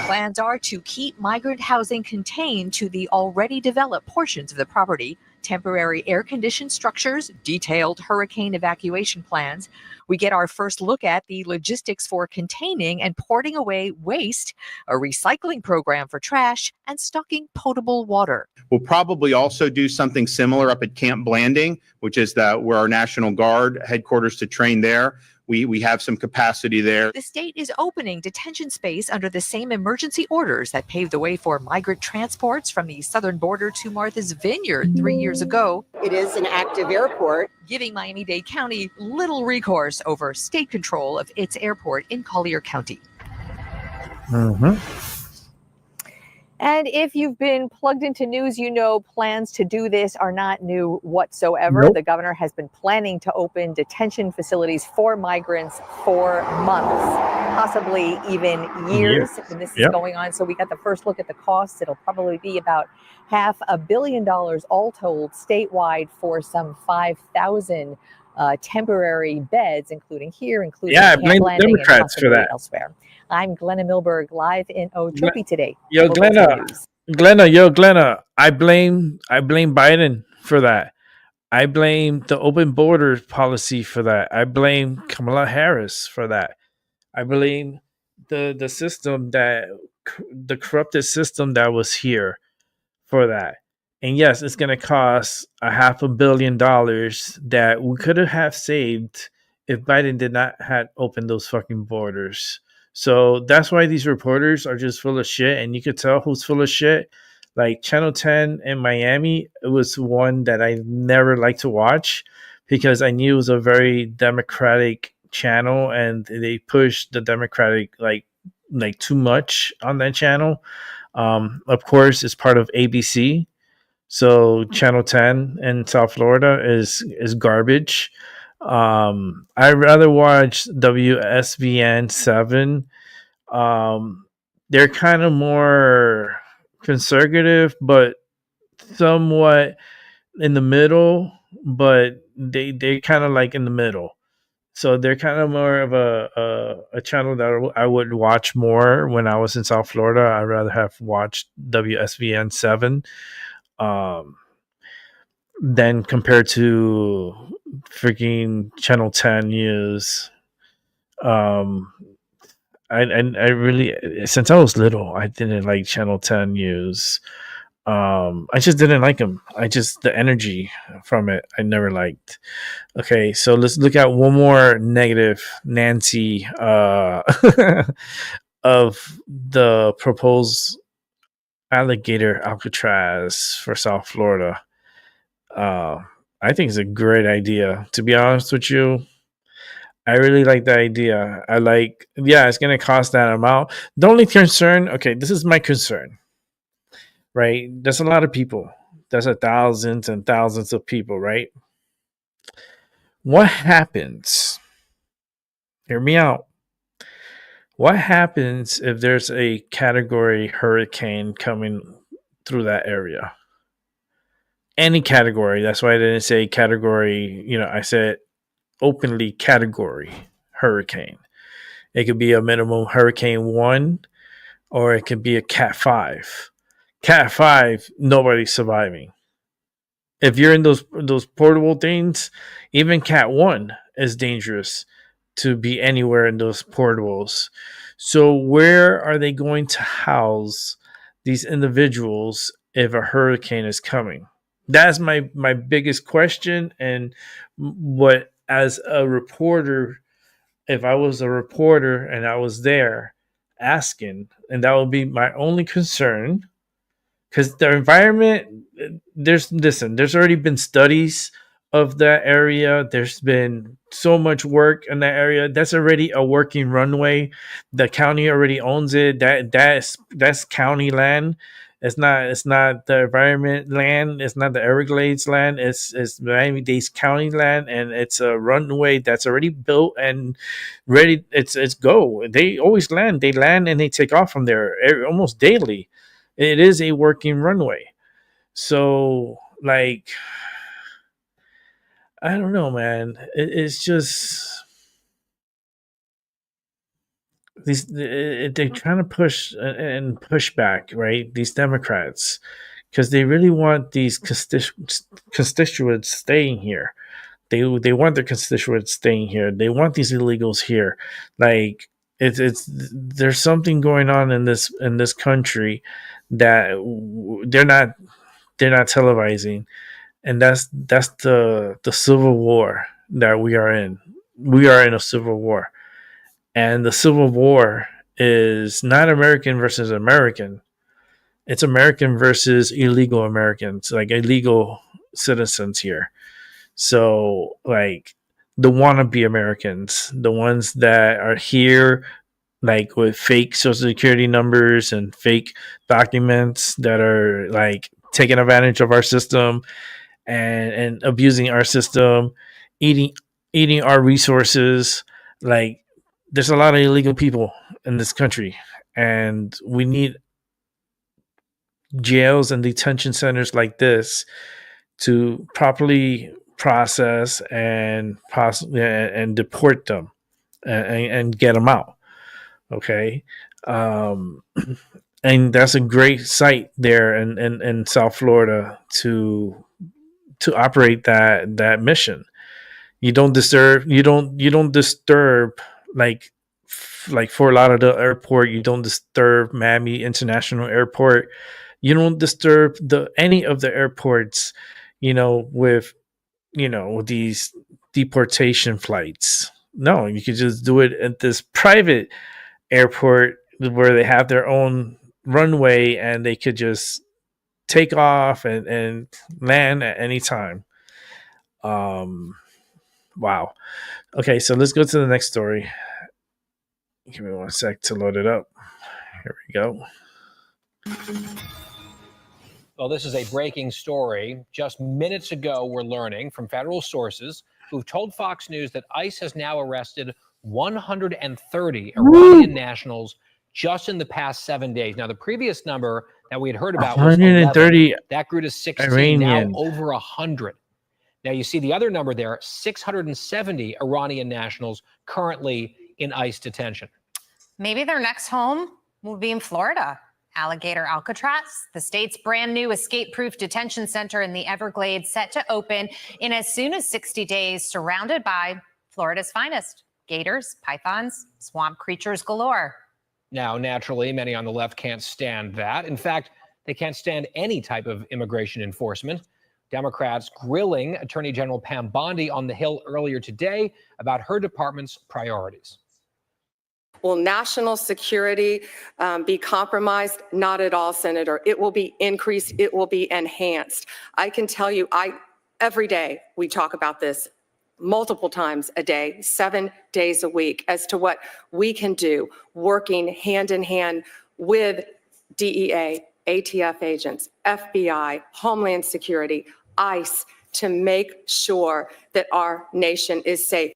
Plans are to keep migrant housing contained to the already developed portions of the property, temporary air-conditioned structures, detailed hurricane evacuation plans. We get our first look at the logistics for containing and porting away waste, a recycling program for trash, and stocking potable water. We'll probably also do something similar up at Camp Blanding, which is where our National Guard headquarters to train there. we have some capacity there. The state is opening detention space under the same emergency orders that paved the way for migrant transports from the southern border to Martha's Vineyard 3 years ago. It is an active airport, giving Miami-Dade County little recourse over state control of its airport in Collier County. And if you've been plugged into news, you know plans to do this are not new whatsoever. Nope. The governor has been planning to open detention facilities for migrants for months, possibly even years. And this is going on. So we got the first look at the costs. It'll probably be about $500 million all told statewide for some 5,000 temporary beds, incling here, including I Camp blame the Landing and Democrats for possibly that. elsewhere. I'm Glenna Milberg, live in Okeechobee today. Yo, Local 10 Glenna, News. Glenna, I blame Biden for that. I blame the open borders policy for that. I blame Kamala Harris for that. I blame the system the corrupted system that was here for that. And yes, it's going to cost $500 million that we could have saved if Biden did not have opened those fucking borders. So that's why these reporters are just full of shit, and you could tell who's full of shit. Like Channel 10 in Miami, it was one that I never liked to watch because I knew it was a very Democratic channel, and they pushed the Democratic like too much on that channel. Of course, it's part of ABC. So Channel 10 in South Florida is garbage. I'd rather watch WSVN 7. They're kind of more conservative, but somewhat in the middle. But they kind of like in the middle. So they're kind of more of a channel that I would watch more when I was in South Florida. I'd rather have watched WSVN 7. Than compared to freaking Channel 10 News. I really, since I was little, I didn't like Channel 10 News. I just didn't like them. The energy from it, I never liked. Okay, so let's look at one more negative Nancy of the proposed Alligator Alcatraz for South Florida. I think it's a great idea. To be honest with you, I really like the idea. It's going to cost that amount. The only concern, this is my concern, right? There's a lot of people. There's thousands and thousands of people, right? What happens? Hear me out. What happens if there's a category hurricane coming through that area? Any category. That's why I didn't say category. I said openly category hurricane. It could be a minimum hurricane 1, or it could be a Cat 5. Cat 5, nobody's surviving. If you're in those portable things, even Cat 1 is dangerous to be anywhere in those portables. So where are they going to house these individuals if a hurricane is coming? That's my biggest question. And what, as a reporter, if I was a reporter and I was there asking, and that would be my only concern, because the environment, there's already been studies of that area. There's been so much work in that area. That's already a working runway. The county already owns it. That's county land. It's not the environment land. It's not the Everglades land. It's Miami-Dade County land, and it's a runway that's already built and ready. It's go. They always land. They land and they take off from there almost daily. It is a working runway. So, I don't know, man. It's just they're trying to push back, right? These Democrats, because they really want these constituents staying here. They want their constituents staying here. They want these illegals here. It's there's something going on in this country that they're not televising, and that's the civil war that we are in. we are in a civil war. And the civil war is not American versus American. It's American versus illegal Americans, like illegal citizens here. So, like the wannabe Americans, the ones that are here, like with fake social security numbers and fake documents that are like taking advantage of our system and abusing our system, eating our resources. Like, there's a lot of illegal people in this country, and we need jails and detention centers like this to properly process and and deport them and get them out. Okay. And that's a great site there in South Florida to operate that mission. You don't disturb like Fort Lauderdale Airport. You don't disturb Miami International Airport. You don't disturb any of the airports, with these deportation flights. No, you could just do it at this private airport where they have their own runway and they could just take off and land at any time. Wow. Okay, so let's go to the next story. Give me 1 sec to load it up. Here we go. Well, this is a breaking story. Just minutes ago, we're learning from federal sources who've told Fox News that ICE has now arrested 130 Iranian nationals just in the past 7 days. Now, the previous number that we had heard about was 130 11. That grew to 16, Iranian. now over 100. Now, you see the other number there, 670 Iranian nationals currently in ICE detention. Maybe their next home will be in Florida. Alligator Alcatraz, the state's brand new escape-proof detention center in the Everglades, set to open in as soon as 60 days, surrounded by Florida's finest: gators, pythons, swamp creatures galore. Now, naturally, many on the left can't stand that. In fact, they can't stand any type of immigration enforcement. Democrats grilling Attorney General Pam Bondi on the Hill earlier today about her department's priorities. Will national security be compromised? Not at all, Senator. It will be increased. It will be enhanced. I can tell you, every day we talk about this multiple times a day, 7 days a week, as to what we can do, working hand in hand with DEA, ATF agents, FBI, Homeland Security, ICE, to make sure that our nation is safe.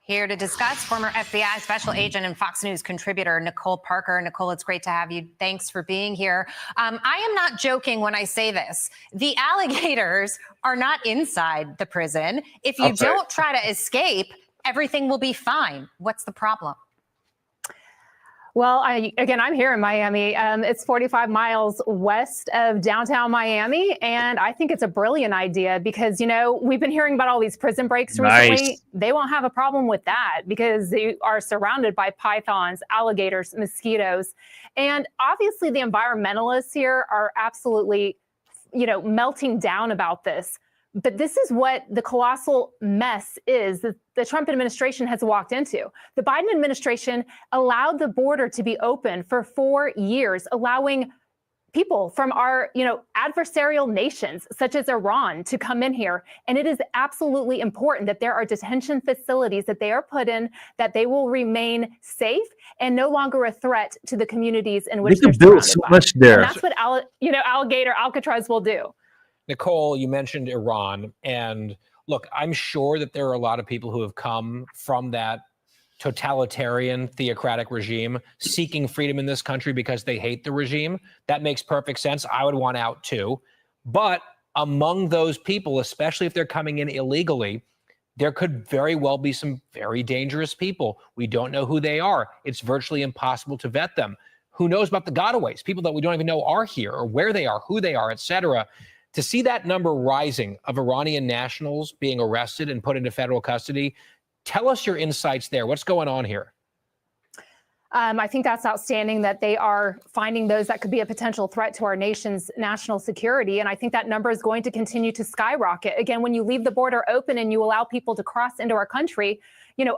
Here to discuss, former FBI special agent and Fox News contributor Nicole Parker. Nicole, it's great to have you. Thanks for being here. I am not joking when I say this. The alligators are not inside the prison. If you don't try to escape, everything will be fine. What's the problem? Well, I'm here in Miami. It's 45 miles west of downtown Miami, and I think it's a brilliant idea because, we've been hearing about all these prison breaks recently. Nice. They won't have a problem with that because they are surrounded by pythons, alligators, mosquitoes. And obviously the environmentalists here are absolutely, melting down about this. But this is what the colossal mess is that the Trump administration has walked into. The Biden administration allowed the border to be open for 4 years, allowing people from our, adversarial nations, such as Iran, to come in here. And it is absolutely important that there are detention facilities that they are put in, that they will remain safe and no longer a threat to the communities in which they're build surrounded so by. much there. And that's what Alligator Alcatraz will do. Nicole, you mentioned Iran. And look, I'm sure that there are a lot of people who have come from that totalitarian, theocratic regime seeking freedom in this country because they hate the regime. That makes perfect sense. I would want out too. But among those people, especially if they're coming in illegally, there could very well be some very dangerous people. We don't know who they are. It's virtually impossible to vet them. Who knows about the gotaways, people that we don't even know are here or where they are, who they are, et cetera. To see that number rising of Iranian nationals being arrested and put into federal custody, tell us your insights there. What's going on here? I think that's outstanding that they are finding those that could be a potential threat to our nation's national security. And I think that number is going to continue to skyrocket. Again, when you leave the border open and you allow people to cross into our country,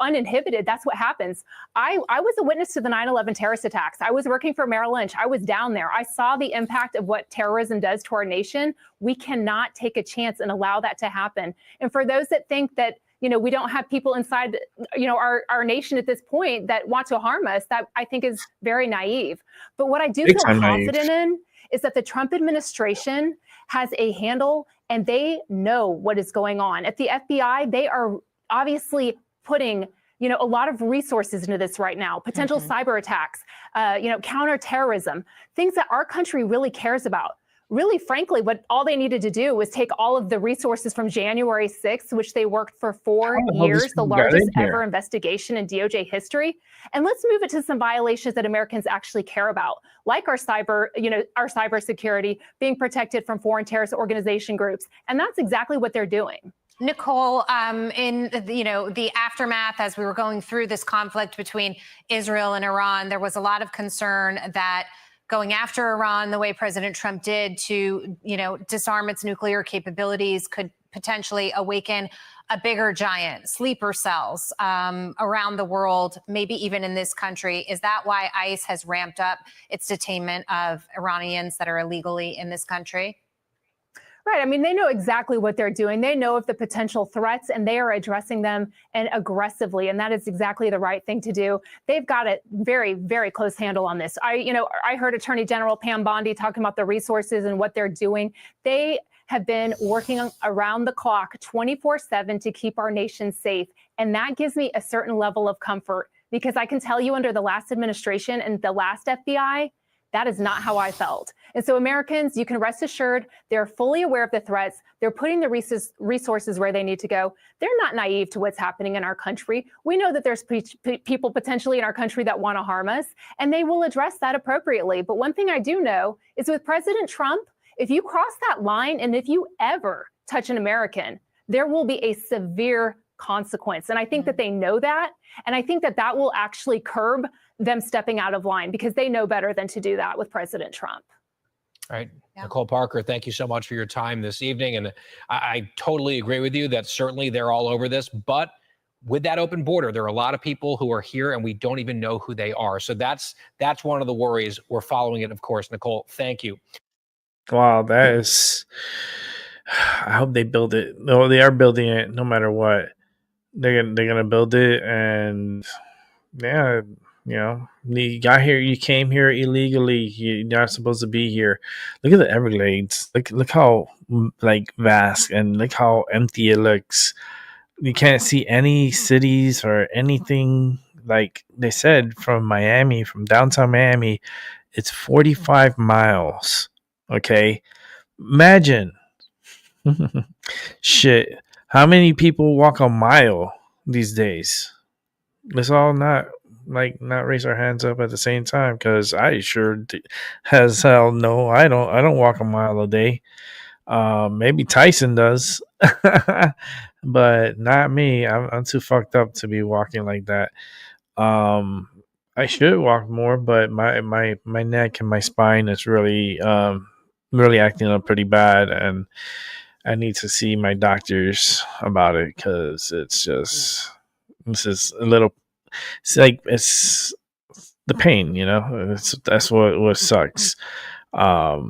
uninhibited, that's what happens. I was a witness to the 9/11 terrorist attacks. I was working for Merrill Lynch. I was down there. I saw the impact of what terrorism does to our nation. We cannot take a chance and allow that to happen. And for those that think that, we don't have people inside, our nation at this point that want to harm us, that I think is very naive. But what I do Big feel time confident naive. in is that the Trump administration has a handle and they know what is going on. At the FBI, they are obviously putting a lot of resources into this right now, potential cyber attacks, counterterrorism, things that our country really cares about. Really, frankly, what all they needed to do was take all of the resources from January 6th, which they worked for 4 How the hell these years, the people got largest in here? ever investigation in DOJ history, and let's move it to some violations that Americans actually care about, like our cyber security, being protected from foreign terrorist organization groups, and that's exactly what they're doing. Nicole, in the aftermath, as we were going through this conflict between Israel and Iran, there was a lot of concern that going after Iran the way President Trump did to, disarm its nuclear capabilities could potentially awaken a bigger giant, sleeper cells around the world, maybe even in this country. Is that why ICE has ramped up its detainment of Iranians that are illegally in this country? Right. I mean, they know exactly what they're doing. They know of the potential threats and they are addressing them and aggressively. And that is exactly the right thing to do. They've got a very, very close handle on this. I heard Attorney General Pam Bondi talking about the resources and what they're doing. They have been working around the clock 24/7 to keep our nation safe. And that gives me a certain level of comfort because I can tell you under the last administration and the last FBI, that is not how I felt. And so Americans, you can rest assured, they're fully aware of the threats. They're putting the resources where they need to go. They're not naive to what's happening in our country. We know that there's people potentially in our country that want to harm us, and they will address that appropriately. But one thing I do know is with President Trump, if you cross that line and if you ever touch an American, there will be a severe consequence. And I think that they know that. And I think that that will actually curb them stepping out of line because they know better than to do that with President Trump. All right. Yeah. Nicole Parker, thank you so much for your time this evening. And I totally agree with you that certainly they're all over this. But with that open border, there are a lot of people who are here and we don't even know who they are. So that's one of the worries. We're following it, of course. Nicole, thank you. Wow, that is. I hope they build it. No, they are building it no matter what. They're gonna build it, and yeah, you got here. You came here illegally. You're not supposed to be here. Look at the Everglades. Look how vast and look how empty it looks. You can't see any cities or anything. Like they said, from downtown Miami, it's 45 miles. Okay, imagine. Shit. How many people walk a mile these days? Let's all not raise our hands up at the same time, because I sure as hell no, I don't walk a mile a day. Maybe Tyson does, but not me. I'm too fucked up to be walking like that. I should walk more, but my neck and my spine is really acting up pretty bad, and I need to see my doctors about it because this is a little. It's the pain, that's what sucks. Yeah.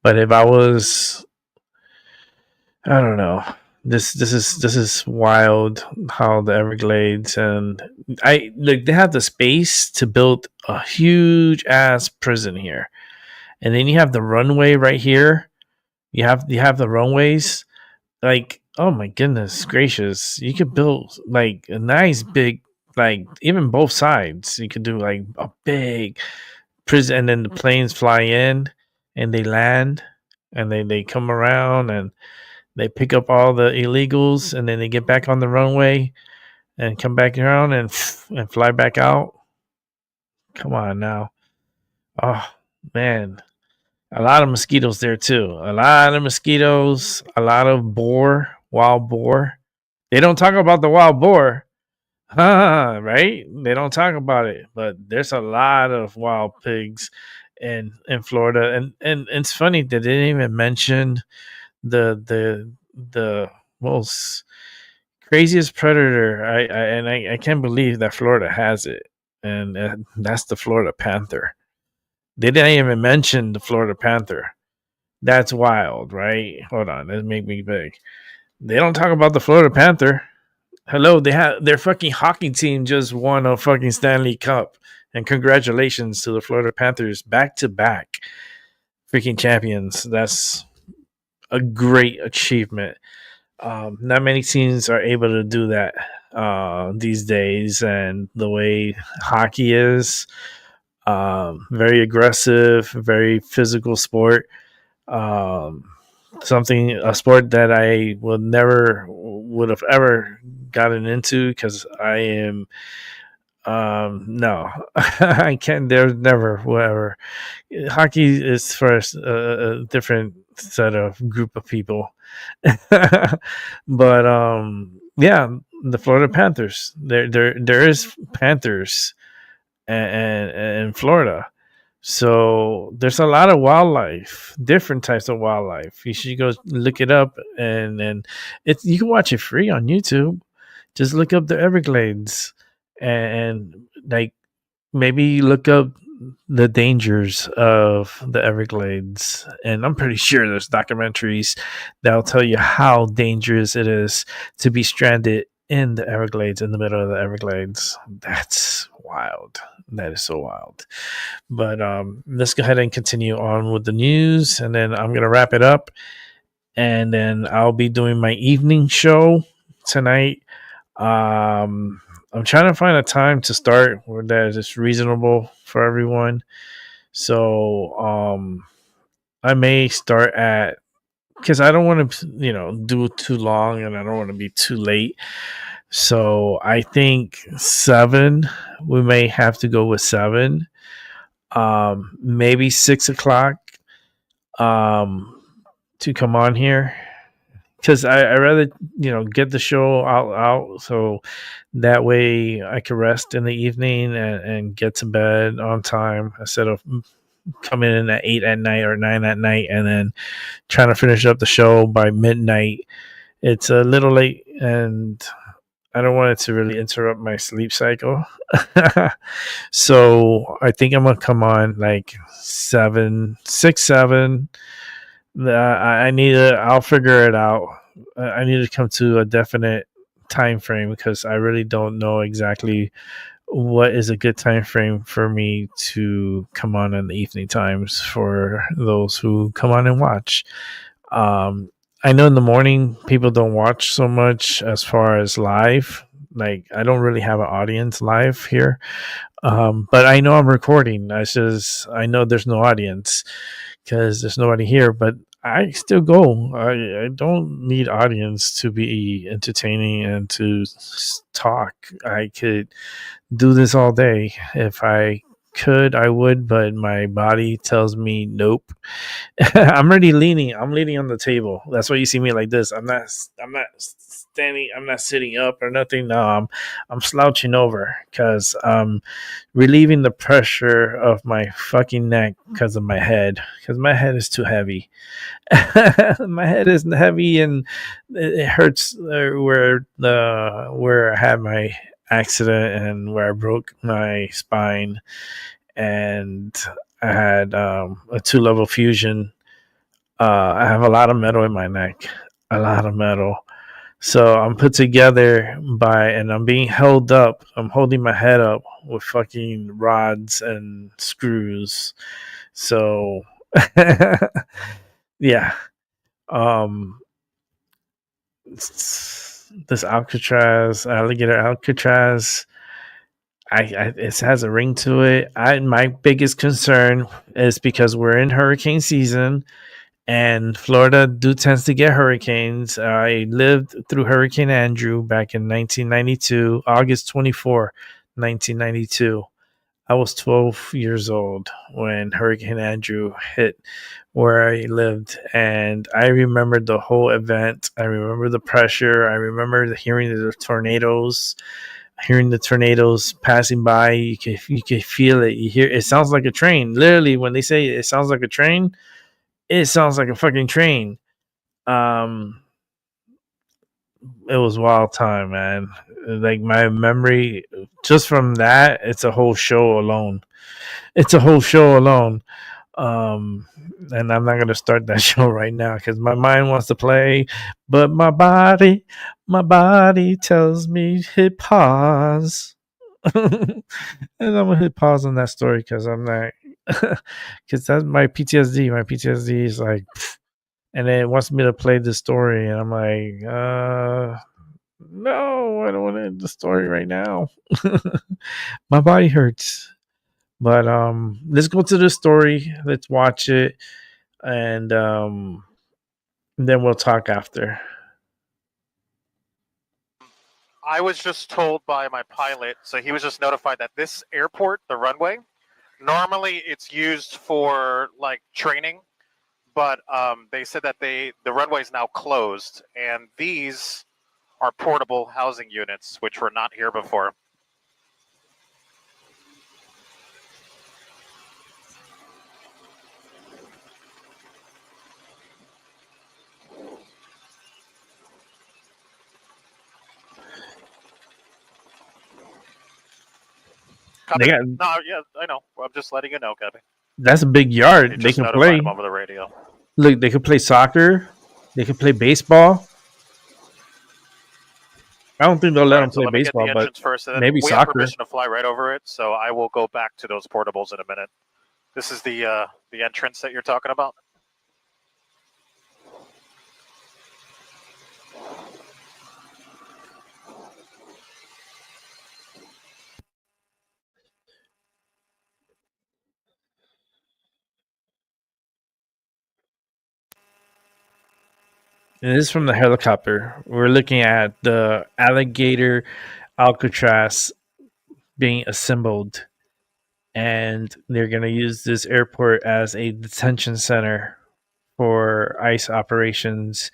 But if I was, I don't know. This is wild how the Everglades and they have the space to build a huge ass prison here. And then you have the runway right here. You have the runways. Oh my goodness gracious. You could build a nice big, even both sides. You could do a big prison, and then the planes fly in and they land and they come around and they pick up all the illegals, and then they get back on the runway and come back around and fly back out. Come on now. Oh man. A lot of mosquitoes there too. A lot of mosquitoes, a lot of wild boar. They don't talk about the wild boar. Right? They don't talk about it, but there's a lot of wild pigs in Florida. And it's funny that they didn't even mention the most craziest predator. I can't believe that Florida has it, and that's the Florida Panther. They didn't even mention the Florida Panther. That's wild, right? Hold on, let's make me big. They don't talk about the Florida Panther. Hello, they have their fucking hockey team just won a fucking Stanley Cup, and congratulations to the Florida Panthers, back to back freaking champions. That's a great achievement. Not many teams are able to do that these days, and the way hockey is, very aggressive, very physical sport. Um, a sport that I would have ever gotten into, because I am no, I can't. There's never whatever. Hockey is for a different set of group of people. But yeah, the Florida Panthers. There is Panthers and in Florida. So there's a lot of wildlife, different types of wildlife. You should go look it up, and you can watch it free on YouTube. Just look up the Everglades, and like maybe look up the dangers of the Everglades. And I'm pretty sure there's documentaries that'll tell you how dangerous it is to be stranded in the Everglades, in the middle of the Everglades. That's wild. That is so wild. But let's go ahead and continue on with the news, and then I'm gonna wrap it up, and then I'll be doing my evening show tonight. I'm trying to find a time to start where that is reasonable for everyone. So I may start at, because I don't want to, do it too long, and I don't want to be too late. So I think 7. We may have to go with 7. Maybe 6 o'clock. To come on here, because I rather get the show out so that way I can rest in the evening and get to bed on time, instead of coming in at 8 at night or 9 at night and then trying to finish up the show by midnight. It's a little late, and I don't want it to really interrupt my sleep cycle. So I think I'm gonna come on like 7. I'll figure it out. I need to come to a definite time frame, because I really don't know exactly what is a good time frame for me to come on in the evening times for those who come on and watch. I know in the morning people don't watch so much as far as live. Like, I don't really have an audience live here. But I know I'm recording. I know there's no audience because there's nobody here, but I still go. I don't need audience to be entertaining and to talk. I could do this all day. If I could, I would, but my body tells me nope. I'm leaning on the table. That's why you see me like this. I'm not standing, I'm not sitting up or nothing. No, I'm slouching over, because I'm relieving the pressure of my fucking neck because of my head, because my head is too heavy. My head is heavy, and it hurts where I had my accident and where I broke my spine, and I had a 2-level fusion. I have a lot of metal in my neck, a lot of metal. So I'm put together and I'm being held up. I'm holding my head up with fucking rods and screws. So yeah. This Alligator Alcatraz, it has a ring to it. My biggest concern is because we're in hurricane season, and Florida tends to get hurricanes. I lived through Hurricane Andrew back in 1992, August 24, 1992. I was 12 years old when Hurricane Andrew hit where I lived, and I remember the whole event. I remember the pressure. I remember hearing the tornadoes passing by. You can feel it. You hear it. Sounds like a train. Literally, when they say it sounds like a train, it sounds like a fucking train. it was wild time, man. Like my memory, just from that, it's a whole show alone. It's a whole show alone. Um, and I'm not gonna start that show right now because my mind wants to play, but my body tells me hit pause. And I'm gonna hit pause on that story because I'm not, because that's my PTSD. My PTSD is like, and then it wants me to play the story, and I'm like, no, I don't want to end the story right now. My body hurts. But let's go to the story. Let's watch it, and then we'll talk after. I was just told by my pilot, so he was just notified that this airport, the runway, normally it's used for like training, but they said that the runway is now closed, and these are portable housing units, which were not here before. They got, No, yeah, I know. I'm just letting you know, Gabby. that's a big yard. They Just can notified play. him over the radio. Look, they could play soccer. They could play baseball. I don't think they'll let them So play let me get baseball, the but entrance first, and then maybe we have soccer. permission to fly right over it, so I will go back to those portables in a minute. This is the entrance that you're talking about. And this is from the helicopter. We're looking at the Alligator Alcatraz being assembled, and they're going to use this airport as a detention center for ICE operations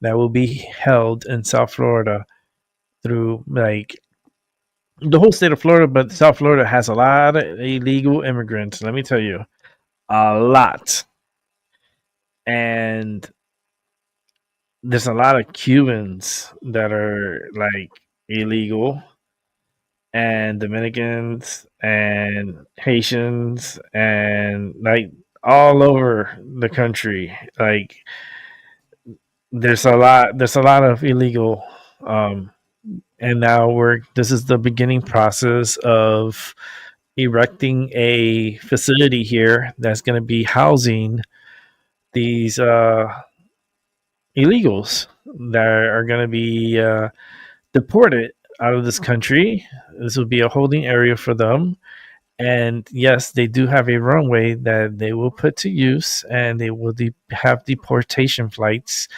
that will be held in South Florida through like the whole state of Florida, but South Florida has a lot of illegal immigrants. Let me tell you, a lot. And there's a lot of Cubans that are like illegal, and Dominicans and Haitians and like all over the country. Like there's a lot of illegal, and now this is the beginning process of erecting a facility here that's going to be housing these illegals that are going to be deported out of this country. This will be a holding area for them. And yes, they do have a runway that they will put to use, and they will have deportation flights,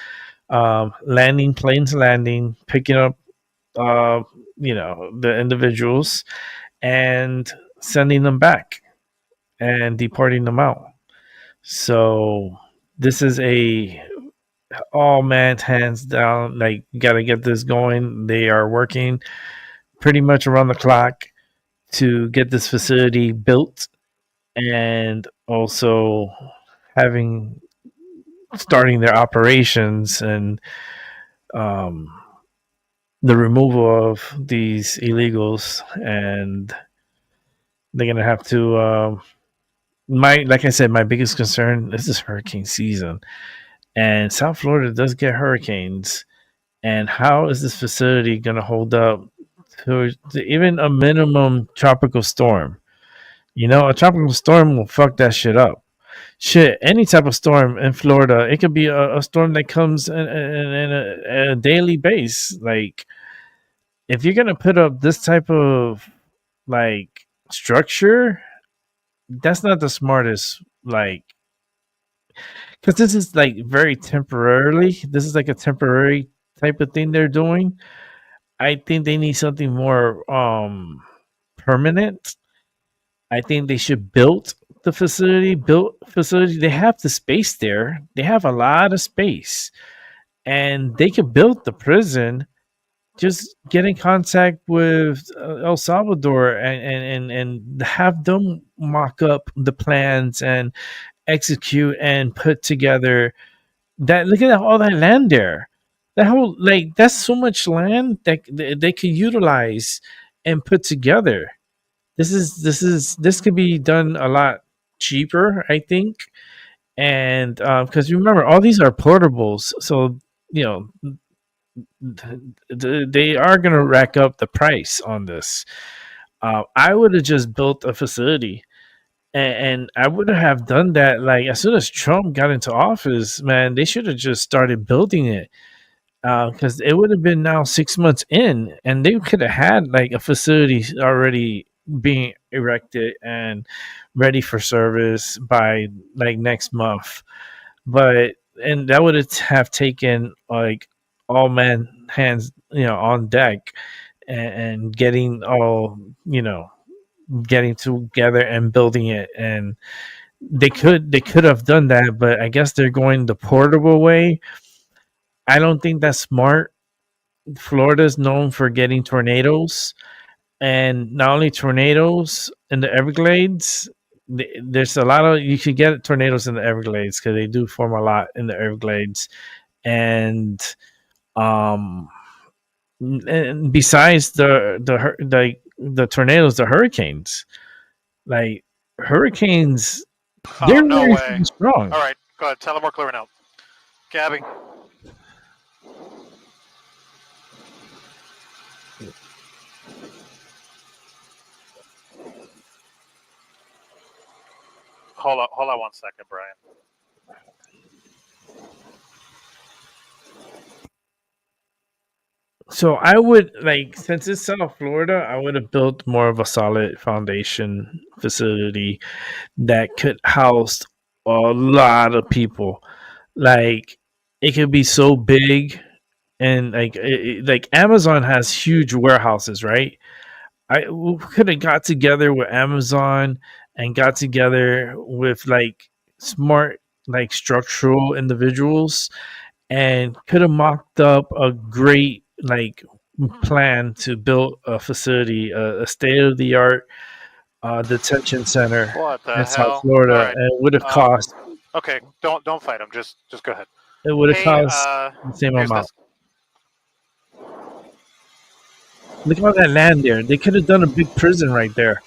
planes landing, picking up, the individuals, and sending them back and deporting them out. So this is all man hands down. Like, got to get this going. They are working pretty much around the clock to get this facility built, and also starting their operations, and the removal of these illegals. And they're gonna have to like I said, my biggest concern, this is hurricane season, and South Florida does get hurricanes. And how is this facility going to hold up to even a minimum tropical storm? A tropical storm will fuck that shit up. Shit, any type of storm in Florida, it could be a storm that comes in a daily base. Like, if you're going to put up this type of like structure, that's not the smartest, like, because this is like very temporarily. This is like a temporary type of thing they're doing. I think they need something more permanent. I think they should build the facility. They have the space there. They have a lot of space, and they could build the prison. Just get in contact with El Salvador and have them mock up the plans and execute and put together that. Look at all that land there. That whole like that's so much land that they could utilize and put together. This could be done a lot cheaper, I think. And because remember, all these are portables, so you know they are going to rack up the price on this. I would have just built a facility, and I would have done that like as soon as Trump got into office. Man, they should have just started building it because it would have been now 6 months in, and they could have had like a facility already being erected and ready for service by like next month. But and that would have taken like all men hands, on deck, and getting all, getting together and building it. And they could have done that, but I guess they're going the portable way. I don't think that's smart. Florida's known for getting tornadoes, and not only tornadoes in the Everglades. There's a lot of you could get tornadoes in the Everglades because they do form a lot in the Everglades, and um, and besides the tornadoes, the hurricanes, like hurricanes, Oh, they're no very way. strong. All right, go ahead. Tell them we're clearing out. Gabby. Hold on 1 second, Brian. So I would like, since it's South Florida, I would have built more of a solid foundation facility that could house a lot of people. Like it could be so big, and like Amazon has huge warehouses, right? I could have got together with Amazon and got together with like smart, like structural individuals, and could have mocked up a great like plan to build a facility, a state of the art detention center What the in South hell? Florida, All right. and it would have cost. Okay, don't fight him. Just go ahead. It would have Hey, cost the same here's amount. this. Look at all that land there. They could have done a big prison right there,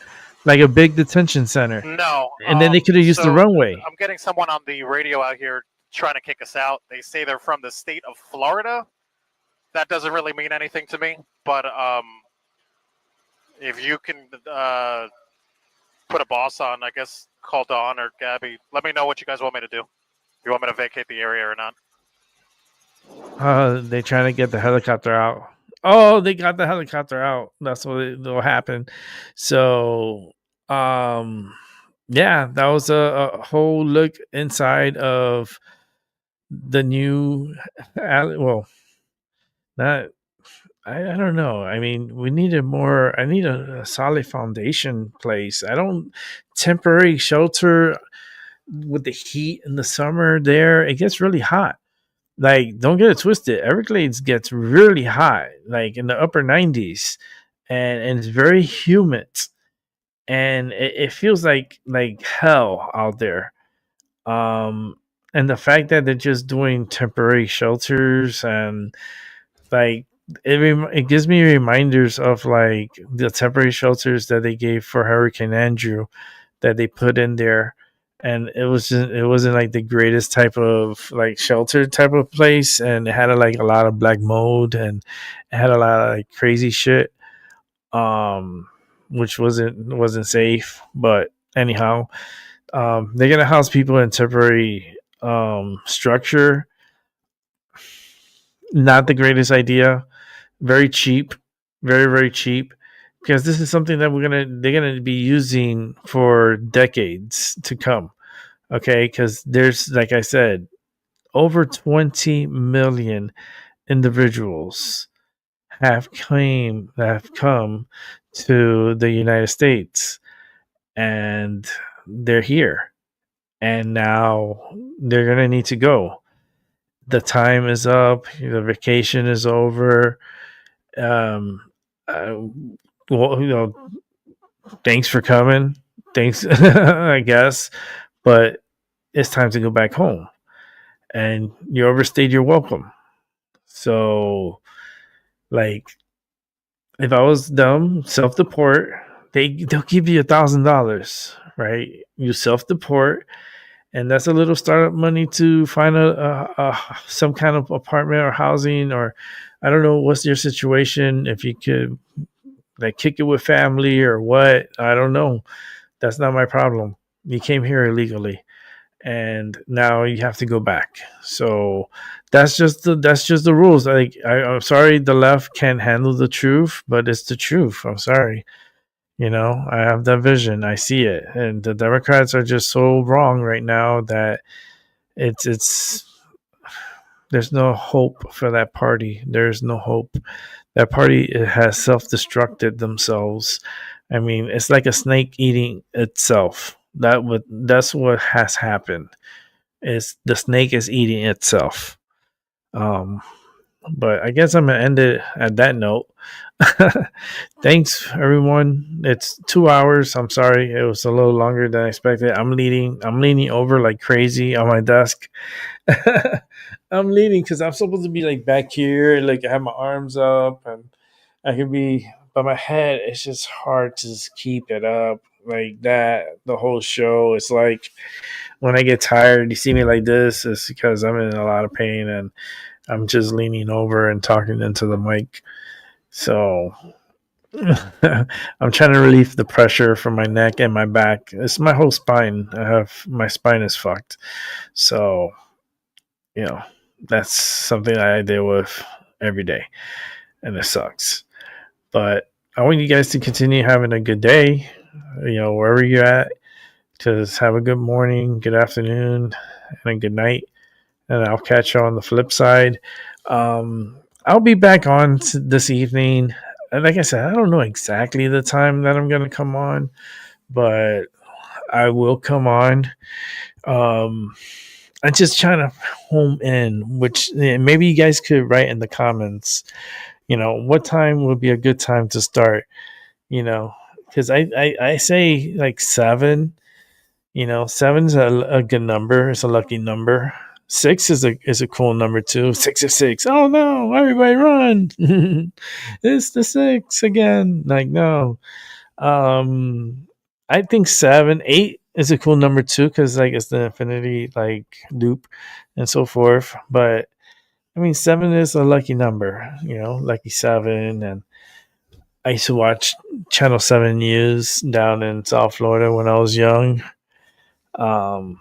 like a big detention center. No. And then they could have used the runway. I'm getting someone on the radio out here trying to kick us out. They say they're from the state of Florida. That doesn't really mean anything to me, but if you can put a boss on, I guess call Dawn or Gabby. Let me know what you guys want me to do. If you want me to vacate the area or not. They trying to get the helicopter out. Oh, they got the helicopter out. That's what will happen. So, yeah, that was a whole look inside of the new. Well, not. I don't know. I mean, we needed more. I need a solid foundation place. I don't temporary shelter with the heat in the summer. There, it gets really hot. Like, don't get it twisted. Everglades gets really hot, like in the upper 90s, and it's very humid, and it feels like hell out there. And the fact that they're just doing temporary shelters, and like it gives me reminders of like the temporary shelters that they gave for Hurricane Andrew that they put in there, and it wasn't like the greatest type of like shelter type of place, and it had like a lot of black mold, and it had a lot of like crazy shit, which wasn't safe. But anyhow, they're gonna house people in temporary structure. Not the greatest idea. Very cheap, very cheap, because this is something that they're gonna be using for decades to come. Okay, because there's, like I said, over 20 million individuals have come to the United States, and they're here, and now they're gonna need to go. The time is up. The vacation is over. Um, well, thanks for coming. Thanks, I guess, but it's time to go back home. And you overstayed your welcome. So, like, if I was dumb, self-deport, they'll give you $1,000, right? You self-deport, and that's a little startup money to find a some kind of apartment or housing, or I don't know what's your situation. If you could like kick it with family or what, I don't know. That's not my problem. You came here illegally, and now you have to go back. So that's just the rules. Like I'm sorry, the left can't handle the truth, but it's the truth. I'm sorry. I have that vision. I see it, and the Democrats are just so wrong right now that it's there's no hope for that party. There's no hope. That party has self-destructed themselves. I mean, it's like a snake eating itself. That's what has happened. Is the snake is eating itself. But I guess I'm gonna end it at that note. Thanks everyone. It's 2 hours. I'm sorry it was a little longer than expected. I'm leaning over like crazy on my desk. I'm leaning because I'm supposed to be like back here, like I have my arms up, and I can be, but my head, it's just hard to just keep it up like that. The whole show, it's like when I get tired, you see me like this, it's because I'm in a lot of pain and I'm just leaning over and talking into the mic. So I'm trying to relieve the pressure from my neck and my back. It's my whole spine. My spine is fucked. So, that's something I deal with every day, and it sucks. But I want you guys to continue having a good day, wherever you're at. Just have a good morning, good afternoon, and a good night. And I'll catch you on the flip side. I'll be back on this evening. And like I said, I don't know exactly the time that I'm going to come on, but I will come on. I'm just trying to home in, which maybe you guys could write in the comments, what time would be a good time to start, because I say like 7, 7's a good number. It's a lucky number. 6 is a cool number too. 666. Oh no, everybody run. It's the 6 again. Like, no. I think 7, 8 is a cool number too, because like it's the infinity like loop and so forth. But I mean, 7 is a lucky number, lucky 7. And I used to watch Channel 7 News down in South Florida when I was young. So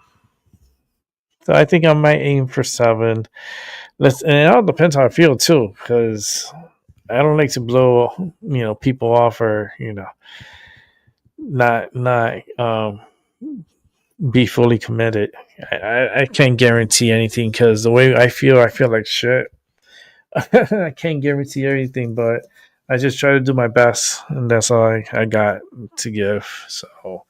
I think I might aim for 7. And it all depends how I feel too, because I don't like to blow, people off, or not be fully committed. I can't guarantee anything, because the way I feel like shit. I can't guarantee anything, but I just try to do my best, and that's all I got to give. So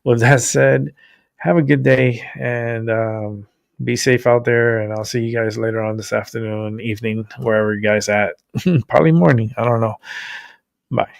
with that said, have a good day, and be safe out there, and I'll see you guys later on this afternoon, evening, wherever you guys at. Probably morning. I don't know. Bye.